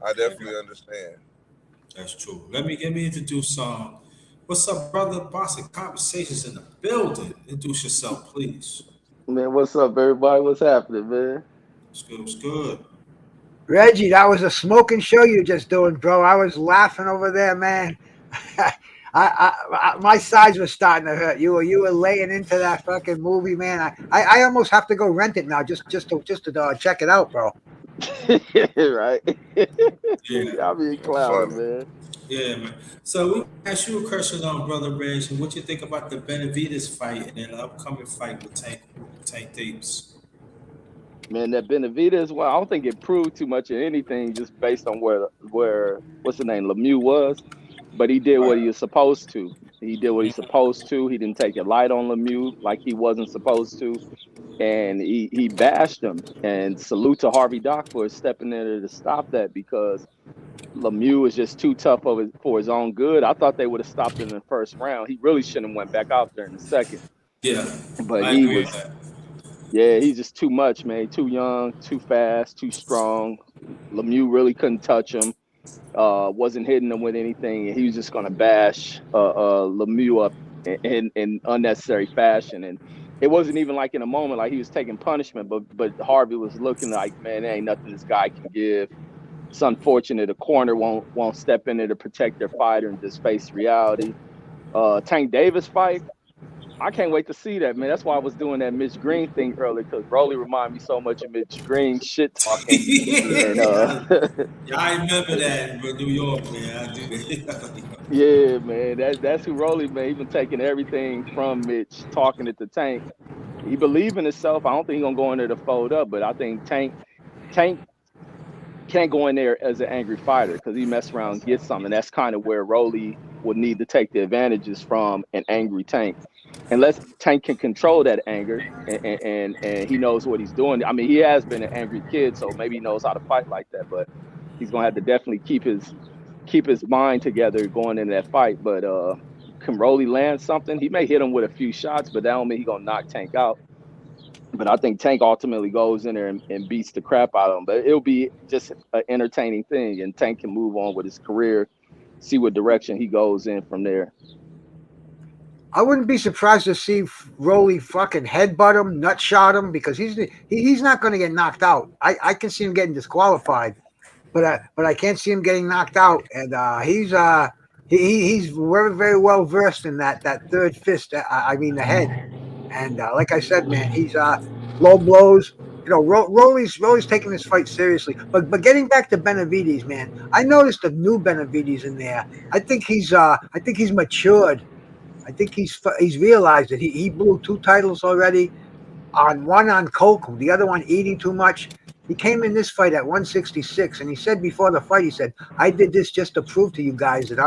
I definitely understand. That's true. Let me introduce what's up, brother? Boss of Conversations in the building. Introduce yourself, please. Man, what's up, everybody? What's happening, man? It's good. It's good. Reggie, that was a smoking show you just doing, bro. I was laughing over there, man. My sides were starting to hurt. You were laying into that fucking movie, man. I almost have to go rent it now just to check it out, bro. Right? Yeah. Y'all be That's clowning, funny. man. Yeah, man. So we ask you a question on Brother Reg, and what you think about the Benavides fight and then the upcoming fight with Tank Davis? Man, that Benavides, well, I don't think it proved too much of anything just based on where what's the name, Lemieux was. But he did what he Right. was supposed to. He did what he's supposed to. He didn't take it light on Lemieux like he wasn't supposed to. And he bashed him. And salute to Harvey Dock for stepping in there to stop that because Lemieux is just too tough for his own good. I thought they would have stopped him in the first round. He really shouldn't have went back out there in the second. Yeah, But I he agree on was, that. yeah, he's just too much, man. Too young, too fast, too strong. Lemieux really couldn't touch him. Wasn't hitting him with anything, and he was just going to bash Lemieux up in unnecessary fashion. And it wasn't even like in a moment like he was taking punishment, but Harvey was looking like, man, there ain't nothing this guy can give. It's unfortunate a corner won't step in there to protect their fighter and just face reality. Tank Davis fight, I can't wait to see that, man. That's why I was doing that Mitch Green thing earlier, because Rolly reminded me so much of Mitch Green shit talking. And Yeah, I remember that in New York, man. I do. yeah, man, that's who Rolly, man. He been taking everything from Mitch, talking it to Tank. He believe in himself. I don't think he's gonna go in there to fold up, but I think Tank can't go in there as an angry fighter because he mess around and get something. That's kind of where Rolly would need to take the advantages from an angry Tank. Unless Tank can control that anger and he knows what he's doing. I mean, he has been an angry kid, so maybe he knows how to fight like that. But he's gonna have to definitely keep his mind together going into that fight. But can Rolly land something? He may hit him with a few shots, but that don't mean he's gonna knock Tank out. But I think Tank ultimately goes in there and beats the crap out of him. But it'll be just an entertaining thing, and Tank can move on with his career, see what direction he goes in from there. I wouldn't be surprised to see Rolly fucking headbutt him, nut shot him, because he's not going to get knocked out. I can see him getting disqualified, but I can't see him getting knocked out. And he's very very well versed in that third fist. I mean the head. And like I said, man, he's low blows. You know, Rolly's taking this fight seriously. But getting back to Benavides, man, I noticed a new Benavides in there. I think he's matured. I think he's realized that he blew two titles already, on one on coke, the other one eating too much. He came in this fight at 166, and he said before the fight, he said, "I did this just to prove to you guys that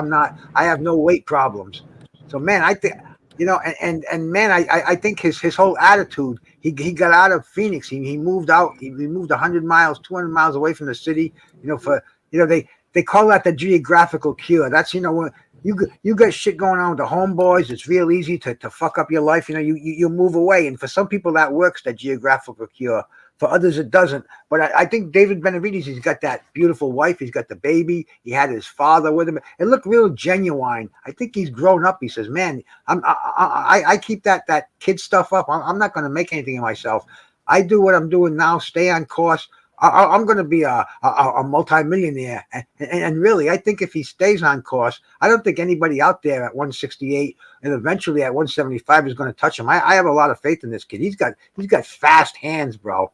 I have no weight problems." So, man, I think and man, I think his whole attitude. He got out of Phoenix. He moved out. He moved 100 miles, 200 miles away from the city. They call that the geographical cure. That's when you got shit going on with the homeboys. It's real easy to fuck up your life. You move away, and for some people that works, that geographical cure. For others, it doesn't. But I think David Benavides, he's got that beautiful wife. He's got the baby. He had his father with him. It looked real genuine. I think he's grown up. He says, "Man, I keep that kid stuff up. I'm not going to make anything of myself. I do what I'm doing now. Stay on course. I'm going to be a multimillionaire." And really, I think if he stays on course, I don't think anybody out there at 168 and eventually at 175 is going to touch him. I have a lot of faith in this kid. He's got fast hands, bro,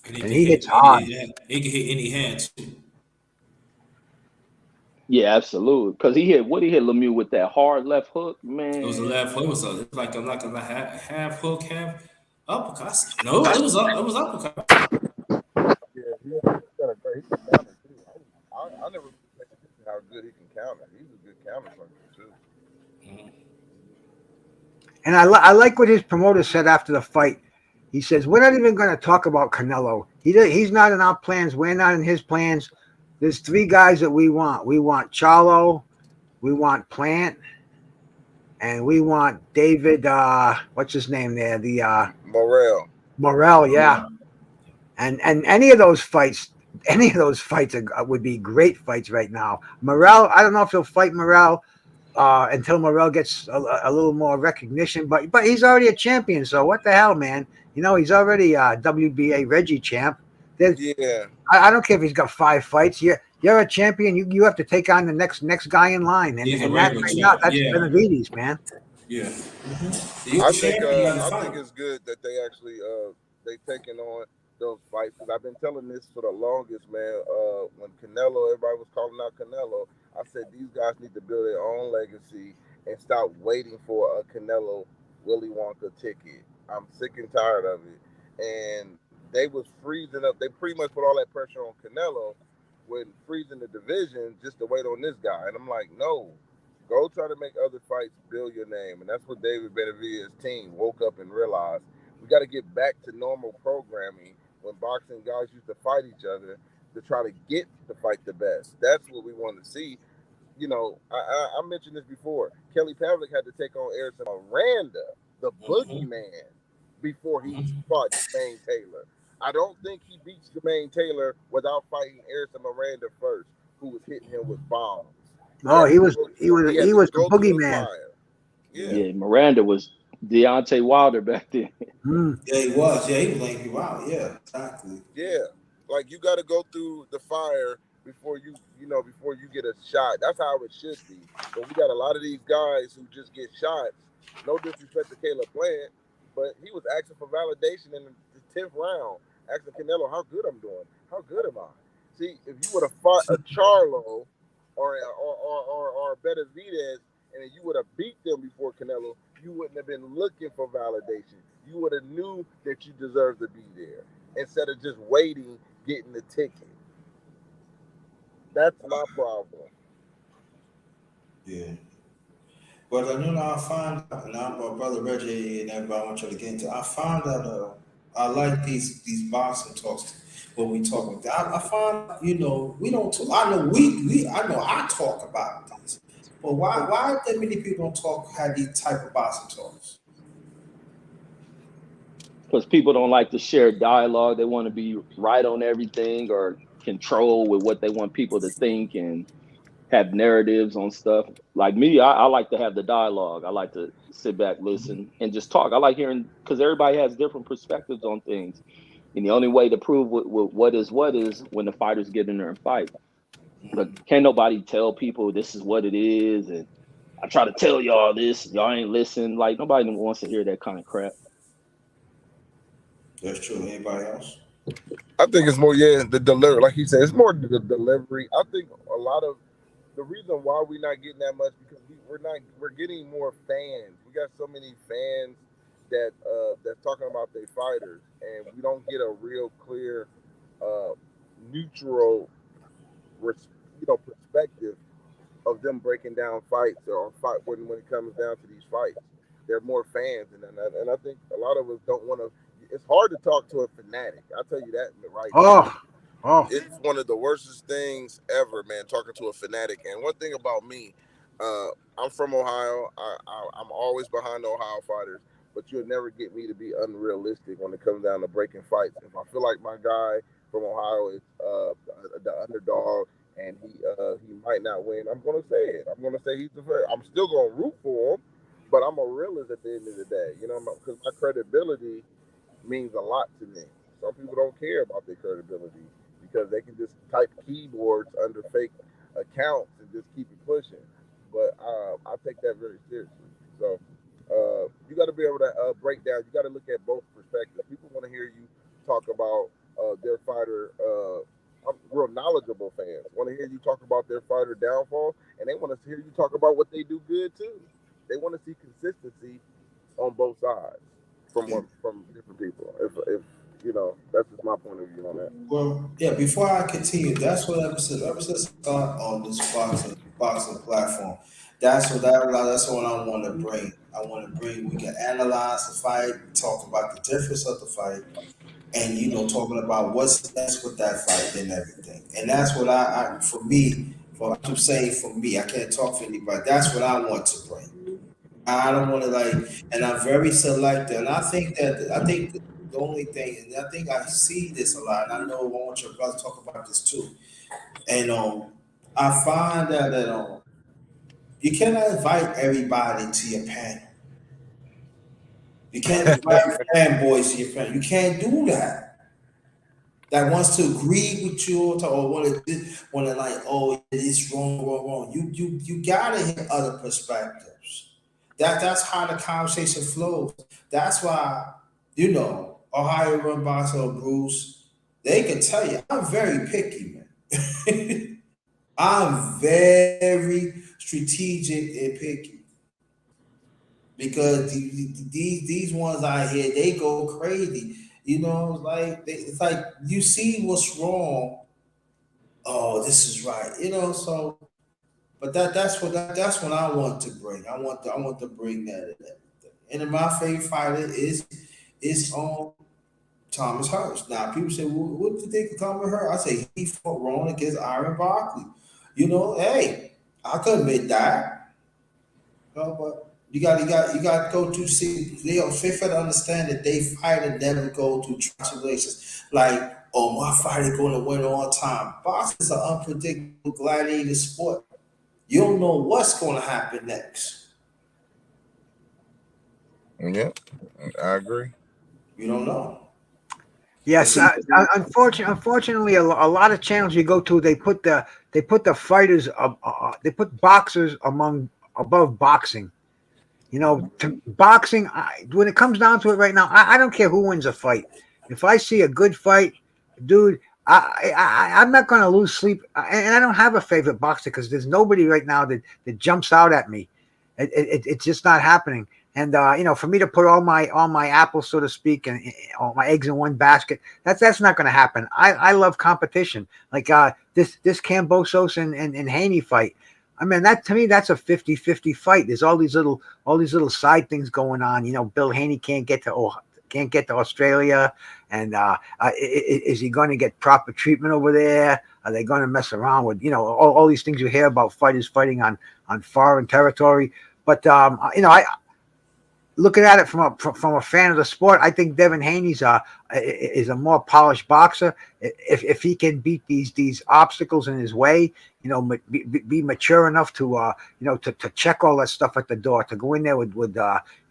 And he and can he hit. hits hard. He can hit any hand too. Yeah, absolutely. Because he hit Lemieux with that hard left hook, It was a man. left hook. It was like a half hook, half uppercut. No, it was up. It was uppercut. Yeah, he's got a great. He can counter too. I never really paid attention to how good he can counter. He's a good counter puncher too. And I like what his promoter said after the fight. He says, "We're not even going to talk about Canelo. He's not in our plans. We're not in his plans. There's three guys that we want. We want Charlo, we want Plant, and we want David. What's his name there? The Morrell. Morel. Yeah. Yeah. And any of those fights would be great fights right now. Morel, I don't know if he'll fight Morel until Morel gets a little more recognition, but he's already a champion. So what the hell, man? He's already a WBA Reggie champ. There's, Yeah, I don't care if he's got 5 fights. You're a champion. You have to take on the next guy in line, and He's a and that regular right now champ. that's Yeah. Benavides, man. Yeah. You a champion. You got to I fight. think it's good that they actually they taking on those fights because I've been telling this for the longest, man. When Canelo, everybody was calling out Canelo. I said these guys need to build their own legacy and stop waiting for a Canelo Willy Wonka ticket. I'm sick and tired of it. And they was freezing up. They pretty much put all that pressure on Canelo when freezing the division just to wait on this guy. And I'm like, no, go try to make other fights build your name. And that's what David Benavidez' team woke up and realized. We got to get back to normal programming when boxing guys used to fight each other. to try to get to fight the best. That's what we want to see. I mentioned this before. Kelly Pavlik had to take on Airson Miranda, the Mm-hmm. boogeyman, before he fought Jermaine Taylor. I don't think he beats Jermaine Taylor without fighting Airson Miranda first, who was hitting him with bombs. He Oh, had to he was go. he was He had he to was the go through the boogeyman. fire. Yeah, Yeah. Yeah, Miranda was Deontay Wilder back then. Mm. Yeah, he was. Yeah, he was laying people out. Yeah, exactly. yeah. Like you got to go through the fire before before you get a shot. That's how it should be. But we got a lot of these guys who just get shots. No disrespect to Caleb Plant, but he was asking for validation in the 10th round, asking Canelo how good I'm doing. How good am I? See, if you would have fought a Charlo or a Benavidez and you would have beat them before Canelo, you wouldn't have been looking for validation. You would have knew that you deserved to be there instead of just waiting, getting the ticket. That's my problem. Yeah. But I find out, and I'm my brother Reggie and everybody I want you to get into. I find that I like these boxing talks when we talk about that. I find we don't talk. I know we I know I talk about this, but why that many people don't talk have these type of boxing talks? Because people don't like to share dialogue. They want to be right on everything or control with what they want people to think and have narratives on stuff. Like me, I like to have the dialogue. I like to sit back, listen, and just talk. I like hearing because everybody has different perspectives on things. And the only way to prove what is when the fighters get in there and fight. But can't nobody tell people this is what it is. And I try to tell y'all this, y'all ain't listen. Like nobody wants to hear that kind of crap. That's true. Anybody else? I think it's more, yeah, the delivery. Like he said, it's more the delivery. I think a lot of the reason why we're not getting that much because we're getting more fans. We got so many fans that's talking about their fighters, and we don't get a real clear, uh, neutral, perspective of them breaking down fights or fight when it comes down to these fights. They're more fans, and I think a lot of us don't want to. It's hard to talk to a fanatic. I'll tell you that right now. Oh, oh. It's one of the worstest things ever, man. Talking to a fanatic. And one thing about me, I'm from Ohio. I'm always behind the Ohio fighters, but you'll never get me to be unrealistic when it comes down to breaking fights. If I feel like my guy from Ohio is the underdog and he might not win, I'm gonna say it. I'm gonna say he's the first. I'm still gonna root for him, but I'm a realist at the end of the day. Because my credibility means a lot to me. Some people don't care about their credibility because they can just type keyboards under fake accounts and just keep it pushing. But I take that very seriously. So you got to be able to break down. You got to look at both perspectives. People want to hear you talk about their fighter. Real knowledgeable fans want to hear you talk about their fighter downfall, and they want to hear you talk about what they do good too. They want to see consistency on both sides from different people. If that's just my point of view on that. Well, yeah. Before I continue, that's what ever since I started on this boxing platform, that's what I want to bring. I want to bring. We can analyze the fight, talk about the difference of the fight, and talking about what's next with that fight and everything. And that's what I for me, I'm saying for me, I can't talk for anybody. That's what I want to bring. I don't want to and I'm very selective. And I think the only thing, and I think I see this a lot, and I know I want your brother to talk about this too. And I find that you cannot invite everybody to your panel. You can't invite fanboys to your panel. You can't do that. That wants to agree with you or want to like, oh, it's wrong. You gotta hear other perspectives. That's how the conversation flows. That's why Ohio Run Boxer or Bruce, they can tell you I'm very picky, man. I'm very strategic and picky because these ones out here they go crazy. It's like you see what's wrong. Oh, this is right. So but that's what I want to bring. I want to bring that in everything. And my favorite fighter is Thomas Hurst. Now people say, well, what do you think of Thomas Hurst? I say he fought wrong against Iron Barkley. You know, hey, I could admit that. No, but you got to go to see. They are fair to understand that they fight and never go through tribulations. Like, oh, my fight is going to win all time. Boxing is an unpredictable gladiator sport. You don't know what's going to happen next. Yeah, I agree. You don't know. And Yes, see, unfortunately, a lot of channels you go to, they put the fighters, they put boxers among above boxing. You know, boxing. When it comes down to it, right now, I don't care who wins a fight. If I see a good fight, dude, I'm not going to lose sleep. And I don't have a favorite boxer because there's nobody right now that jumps out at me. It's just not happening. And for me to put all my apples, so to speak, and all my eggs in one basket, that's not going to happen. I love competition. Like this Cambosos and Haney fight. I mean, that to me, that's a 50-50 fight. There's all these little side things going on. Bill Haney can't get to Australia, and is he going to get proper treatment over there? Are they going to mess around with all these things you hear about fighters fighting on foreign territory? But I looking at it from a fan of the sport, I think Devin Haney's is a more polished boxer. If he can beat these obstacles in his way, be mature enough to check all that stuff at the door, to go in there with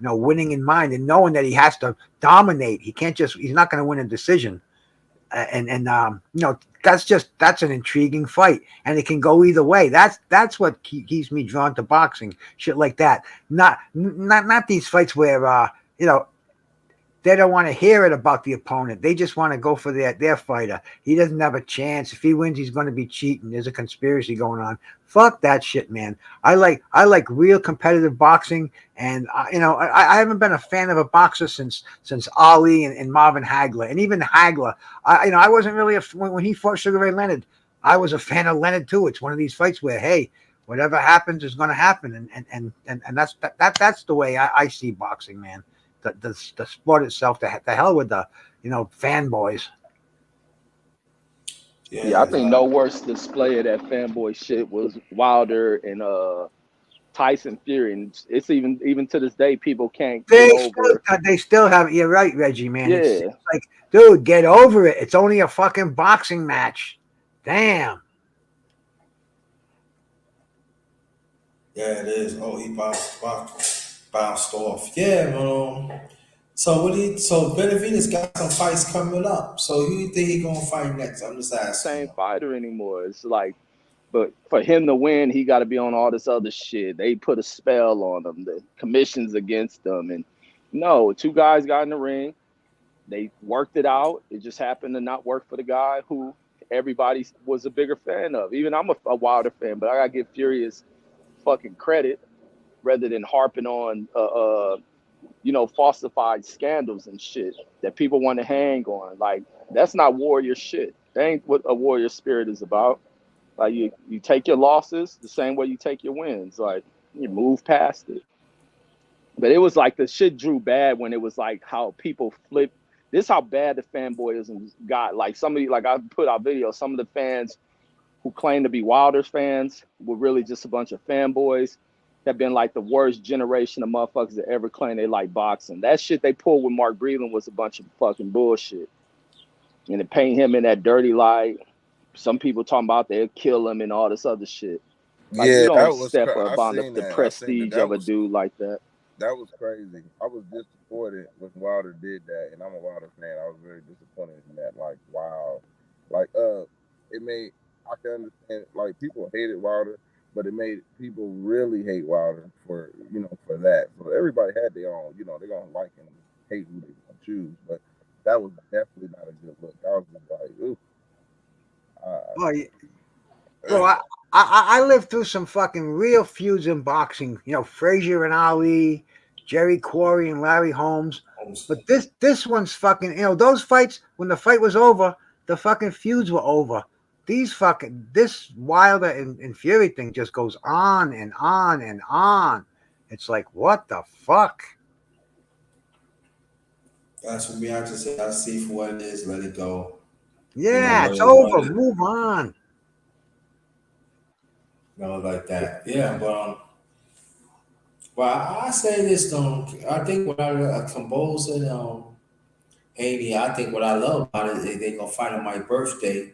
winning in mind and knowing that he has to dominate. He's not going to win a decision. And that's an intriguing fight, and it can go either way. That's what keeps me drawn to boxing, shit like that. Not these fights where they don't want to hear it about the opponent. They just want to go for their fighter. He doesn't have a chance. If he wins, he's going to be cheating. There's a conspiracy going on. Fuck that shit, man. I like real competitive boxing, and I haven't been a fan of a boxer since Ali and Marvin Hagler, and even Hagler. I wasn't really when he fought Sugar Ray Leonard. I was a fan of Leonard too. It's one of these fights where, hey, whatever happens is going to happen, and that's the way I see boxing, man. The sport itself, the hell with the fanboys. Yeah, I yeah, think no worse display of that fanboy shit was Wilder and Tyson Fury, and it's even to this day people can't get over. They still have. You're right, Reggie, man. It's Yeah, like, dude, get over it. It's only a fucking boxing match. Damn. yeah, it is. Oh, he bounced off. Yeah, so so Benavidez got some fights coming up. So who you think he gonna fight next? I'm just asking same you. fighter anymore. It's like, but for him to win, he got to be on all this other shit. They put a spell on him. The commission's against them, and no, two guys got in the ring. They worked it out. It just happened to not work for the guy who everybody was a bigger fan of. Even I'm a Wilder fan, but I gotta give Furious fucking credit rather than harping on falsified scandals and shit that people want to hang on. Like, that's not warrior shit. That ain't what a warrior spirit is about. Like, you take your losses the same way you take your wins. Like, you move past it. But it was like the shit drew bad when it was like how people flip. This is how bad the fanboyism got. Like, somebody, like, I put out videos, some of the fans who claim to be Wilder's fans were really just a bunch of fanboys. Have been like the worst generation of motherfuckers that ever claimed they like boxing. That shit they pulled with Mark Breland was a bunch of fucking bullshit. And to paint him in that dirty light, some people talking about they'll kill him and all this other shit. Like, you Yeah, don't that was. step I up on seen the that. I seen that. prestige of a dude like that. That was crazy. I was disappointed when Wilder did that, and I'm a Wilder fan. I was very disappointed in that. Like, wow, like it made I can understand like people hated Wilder, but it made people really hate Wilder for that. So everybody had their own. They're gonna like and hate who they gonna choose, but that was definitely not a good look. I was just like, ooh, Well, bro, I lived through some fucking real feuds in boxing. Frazier and Ali, Jerry Quarry and Larry Holmes. But this one's fucking. Those fights, when the fight was over, the fucking feuds were over. This Wilder and Fury thing just goes on and on and on. It's like, what the fuck? That's for me. I just say I see for what it is. Let it go. Yeah, What it's is what over. it, Move on. like that. Yeah, but I say this though. I think what I compose and Haiti. I think what I love about it is they gonna find out my birthday,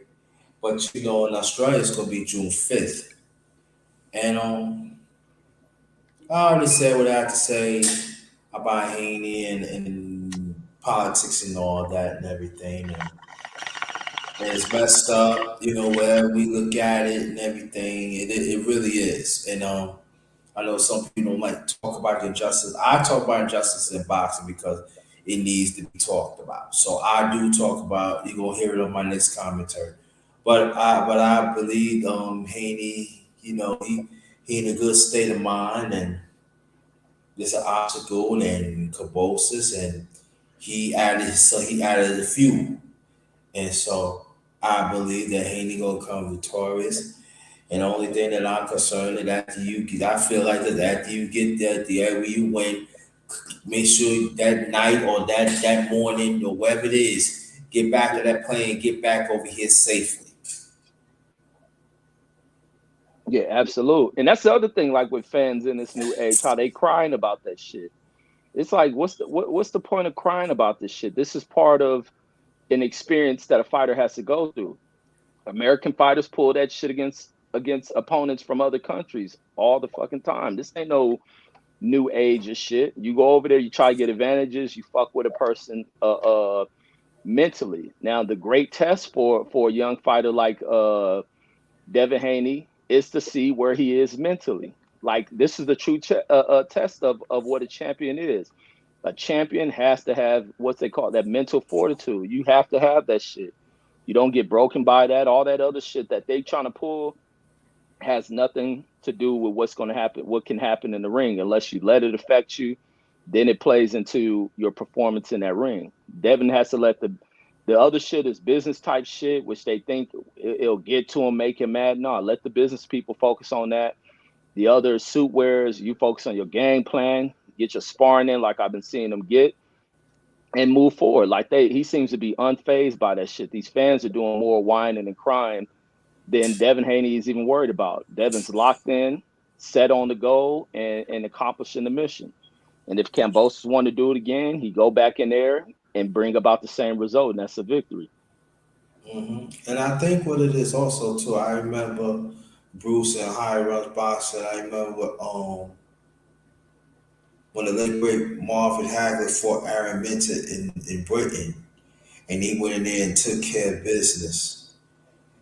but in Australia it's gonna be June 5th, and I already said what I have to say about Haney and politics and all that and everything. And it's messed up, wherever we look at it and everything. It really is. And I know some people don't like to talk about the injustice. I talk about injustice in boxing because it needs to be talked about. So I do talk about. You're gonna hear it on my next commentary. But I believe Haney. He in a good state of mind, and there's an obstacle and Cabosis, and he added a few, and so I believe that Haney gonna come victorious. And the only thing that I'm concerned is after you get, I feel like that after you get that, the area you win, make sure that night or that morning or whatever it is, get back to that plane, get back over here safely. Yeah, absolute. And that's the other thing, like with fans in this new age, how they crying about that shit. It's like, what's the point of crying about this shit? This is part of an experience that a fighter has to go through. American fighters pull that shit against opponents from other countries all the fucking time. This ain't no new age of shit. You go over there, you try to get advantages, you fuck with a person mentally. Now the great test for a young fighter like Devin Haney is to see where he is mentally. Like this is the true test of what a champion is. A champion has to have what they call that mental fortitude. You have to have that shit. You don't get broken by that. All that other shit that they trying to pull has nothing to do with what's going to happen, what can happen in the ring, unless you let it affect you. Then it plays into your performance in that ring. Devin has to let the other shit is business type shit, which they think it'll get to him, make him mad. No, let the business people focus on that. The other suit wearers, you focus on your game plan, get your sparring in, like I've been seeing them get, and move forward. Like he seems to be unfazed by that shit. These fans are doing more whining and crying than Devin Haney is even worried about. Devin's locked in, set on the goal, and accomplishing the mission. And if Cambosos want to do it again, he go back in there and bring about the same result, and that's a victory. And I think what it is also too. I remember Bruce and High Runs boxing. I remember when the late great Marvin Hagler fought Aaron Minter in Britain, and he went in there and took care of business.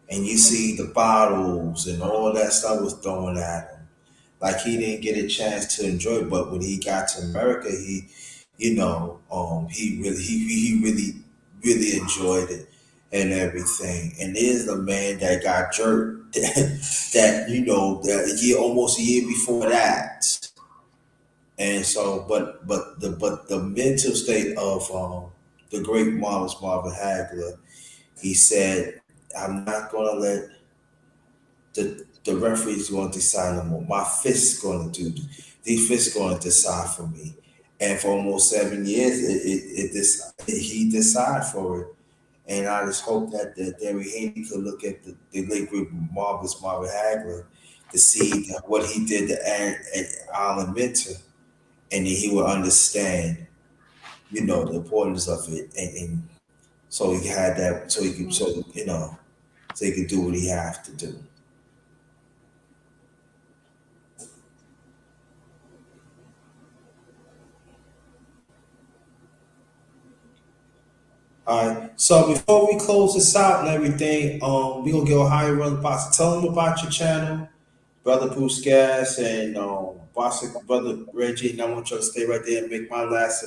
And you see the bottles and all that stuff was thrown at him. Like he didn't get a chance to enjoy it, but when he got to America, he really enjoyed it and everything. And there's a man that got jerked that year, almost a year before that. And so, but the mental state of the great Marvelous Marvin Hagler, he said, "I'm not gonna let the referees going to decide no more. My fist's going to do. These fists going to decide for me." And for almost 7 years, he decided for it. And I just hope that Derry Haney could look at the late great Marvelous Marvin Hagler to see what he did to Alan Minter, and then he will understand, the importance of it, and so he had that, so he could, so he could do what he have to do. All right. So before we close this out and everything, we gonna go higher run box. Tell them about your channel, brother Bruce Gas, and brother Reggie. And I want you to stay right there and make my last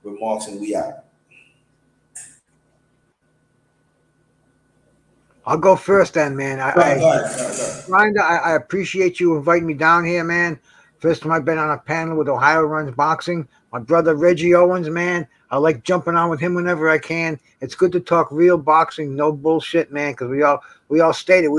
remarks, and we out. I'll go first then, man. Go ahead, go ahead, go ahead, go ahead. Grinda, I appreciate you inviting me down here, man. First time I've been on a panel with Ohio Runs Boxing. My brother Reggie Owens, man. I like jumping on with him whenever I can. It's good to talk real boxing, no bullshit, man. Because we all stated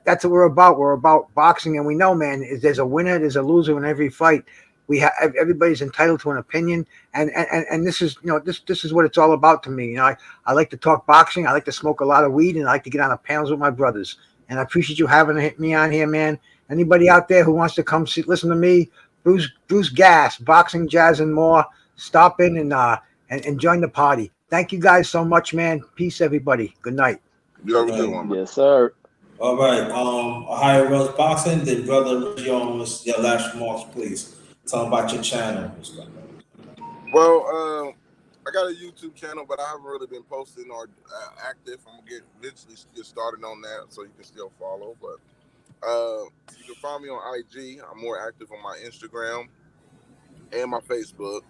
that's what we're about. We're about boxing, and we know, man, is there's a winner, there's a loser in every fight. everybody's entitled to an opinion, and this is this is what it's all about to me. I like to talk boxing. I like to smoke a lot of weed, and I like to get on the panels with my brothers. And I appreciate you having me on here, man. Anybody out there who wants to come listen to me, Bruce Gas, boxing, jazz, and more, stop in and join the party. Thank you guys so much, man. Peace, everybody. Good night. You have a good one, man. Yes, sir. All right. Ohio Rose Boxing, then Brother Reggie Owens, your last remarks, please. Tell them about your channel. Well, I got a YouTube channel, but I haven't really been posting or active. I'm gonna eventually get started on that, so you can still follow. But you can find me on IG. I'm more active on my Instagram and my Facebook.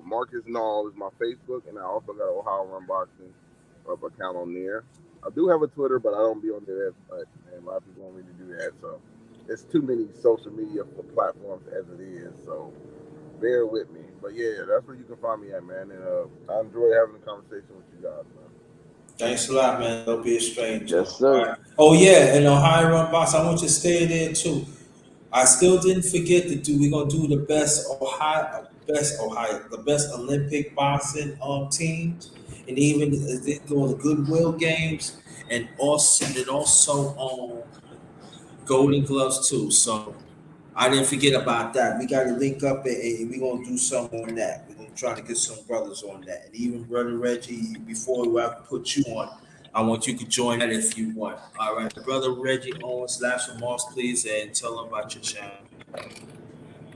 Marcus Nall is my Facebook, and I also got Ohio Run Boxing account on there. I do have a Twitter, but I don't be on there as much, and a lot of people want me to do that. So it's too many social media platforms as it is. So bear with me. But yeah, that's where you can find me at, man. And I enjoy having a conversation with you guys, man. Thanks a lot, man. Don't be a stranger. Yes, sir. All right. Oh yeah, and Ohio Run Boxing, I want you to stay there too. I still didn't forget to do. We're gonna do the best the best Olympic boxing teams, and even doing the Goodwill Games, and also Golden Gloves too. So I didn't forget about that. We got to link up and we're gonna do something on that. We're gonna try to get some brothers on that, and even Brother Reggie. Before we have to put you on, I want you to join that if you want. All right, Brother Reggie Owens, last remarks, please, and tell them about your channel.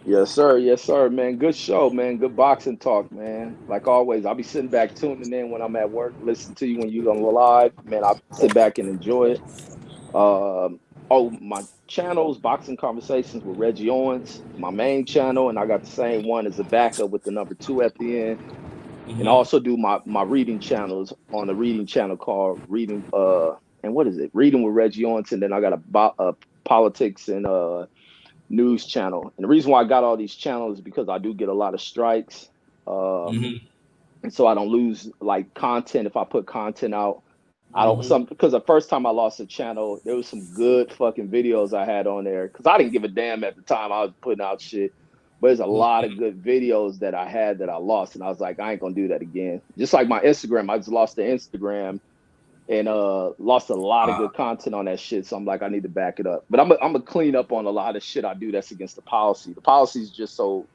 Yes, sir. Yes, sir, man. Good show, man. Good boxing talk, man. Like always, I'll be sitting back tuning in when I'm at work, listen to you when you're on live. Man, I sit back and enjoy it. My channel's Boxing Conversations with Reggie Owens, my main channel, and I got the same one as a backup with the number 2 at the end. And I also do my reading channels on the reading channel called Reading and what is it? Reading with Reggie Owens, and then I got a politics and news channel. And the reason why I got all these channels is because I do get a lot of strikes. And so I don't lose like content if I put content out. I don't because the first time I lost a channel, there was some good fucking videos I had on there because I didn't give a damn at the time I was putting out shit. But there's a lot of good videos that I had that I lost, and I was like, I ain't gonna do that again. Just like my Instagram, I just lost the Instagram and lost a lot of good content on that shit. So I'm like, I need to back it up. But I'm gonna clean up on a lot of shit I do that's against the policy. The policy is just so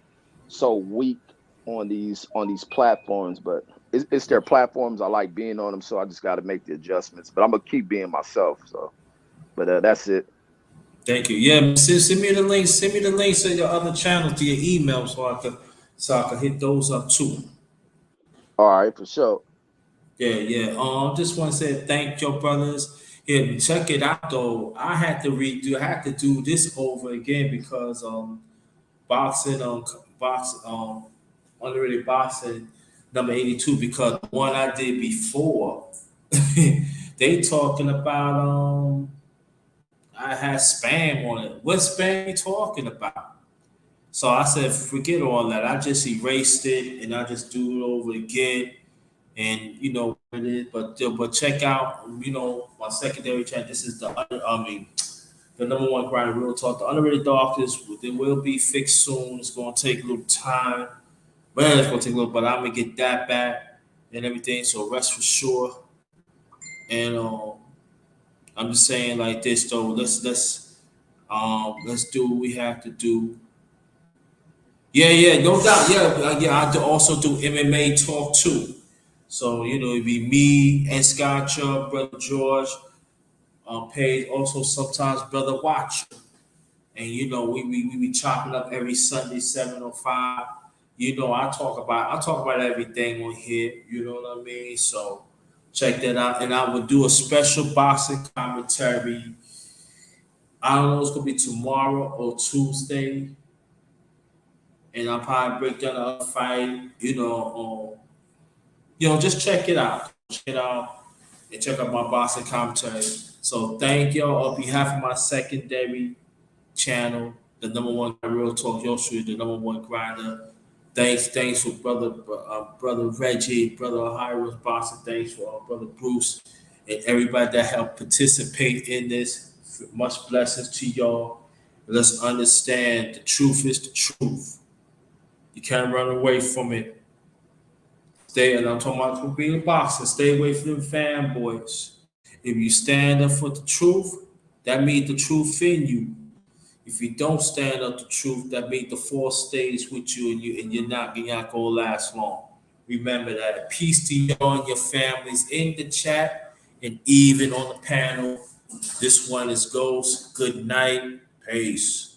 weak on these platforms, but it's their platforms. I like being on them, so I just got to make the adjustments. But I'm gonna keep being myself. So, but that's it. Thank you. Yeah, send me the link. Send me the links to your other channels to your email so I could hit those up too. All right, for sure. Yeah. Just want to say thank your brothers. Yeah, check it out though. I had to do this over again because boxing underrated boxing number 82 because the one I did before they talking about I had spam on it. What spam you talking about? So I said, forget all that. I just erased it and I just do it over again. And you know what it is, but check out my secondary channel. This is the number one grind real talk. The underrated darkness it will be fixed soon. It's gonna take a little time. Well, it's gonna take a little, but I'm gonna get that back and everything. So rest for sure. And I'm just saying like this though. Let's do what we have to do. Yeah, no doubt. Yeah. I do also do MMA talk too. So it'd be me and Scott Chubb, brother George, Page, also sometimes brother Watch, and we be chopping up every Sunday 7:05. I talk about everything on here. You know what I mean? So check that out, and I would do a special boxing commentary. I don't know, it's gonna be tomorrow or Tuesday, and I'll probably break down a fight. Just check it out. Check it out and check out my boxing commentary. So thank y'all on behalf of my secondary channel, the number one real talk, your street, the number one grinder. Thanks for brother Reggie, brother Hiram's boxing. Thanks for brother Bruce and everybody that helped participate in this. Much blessings to y'all. Let's understand the truth is the truth. You can't run away from it. Stay, and I'm talking about being a boxer. Stay away from them fanboys. If you stand up for the truth, that means the truth in you. If you don't stand up the truth, that means the force stays with you, and you're not gonna last long. Remember that. Peace to you and your families in the chat and even on the panel. This one is Ghost. Good night. Peace.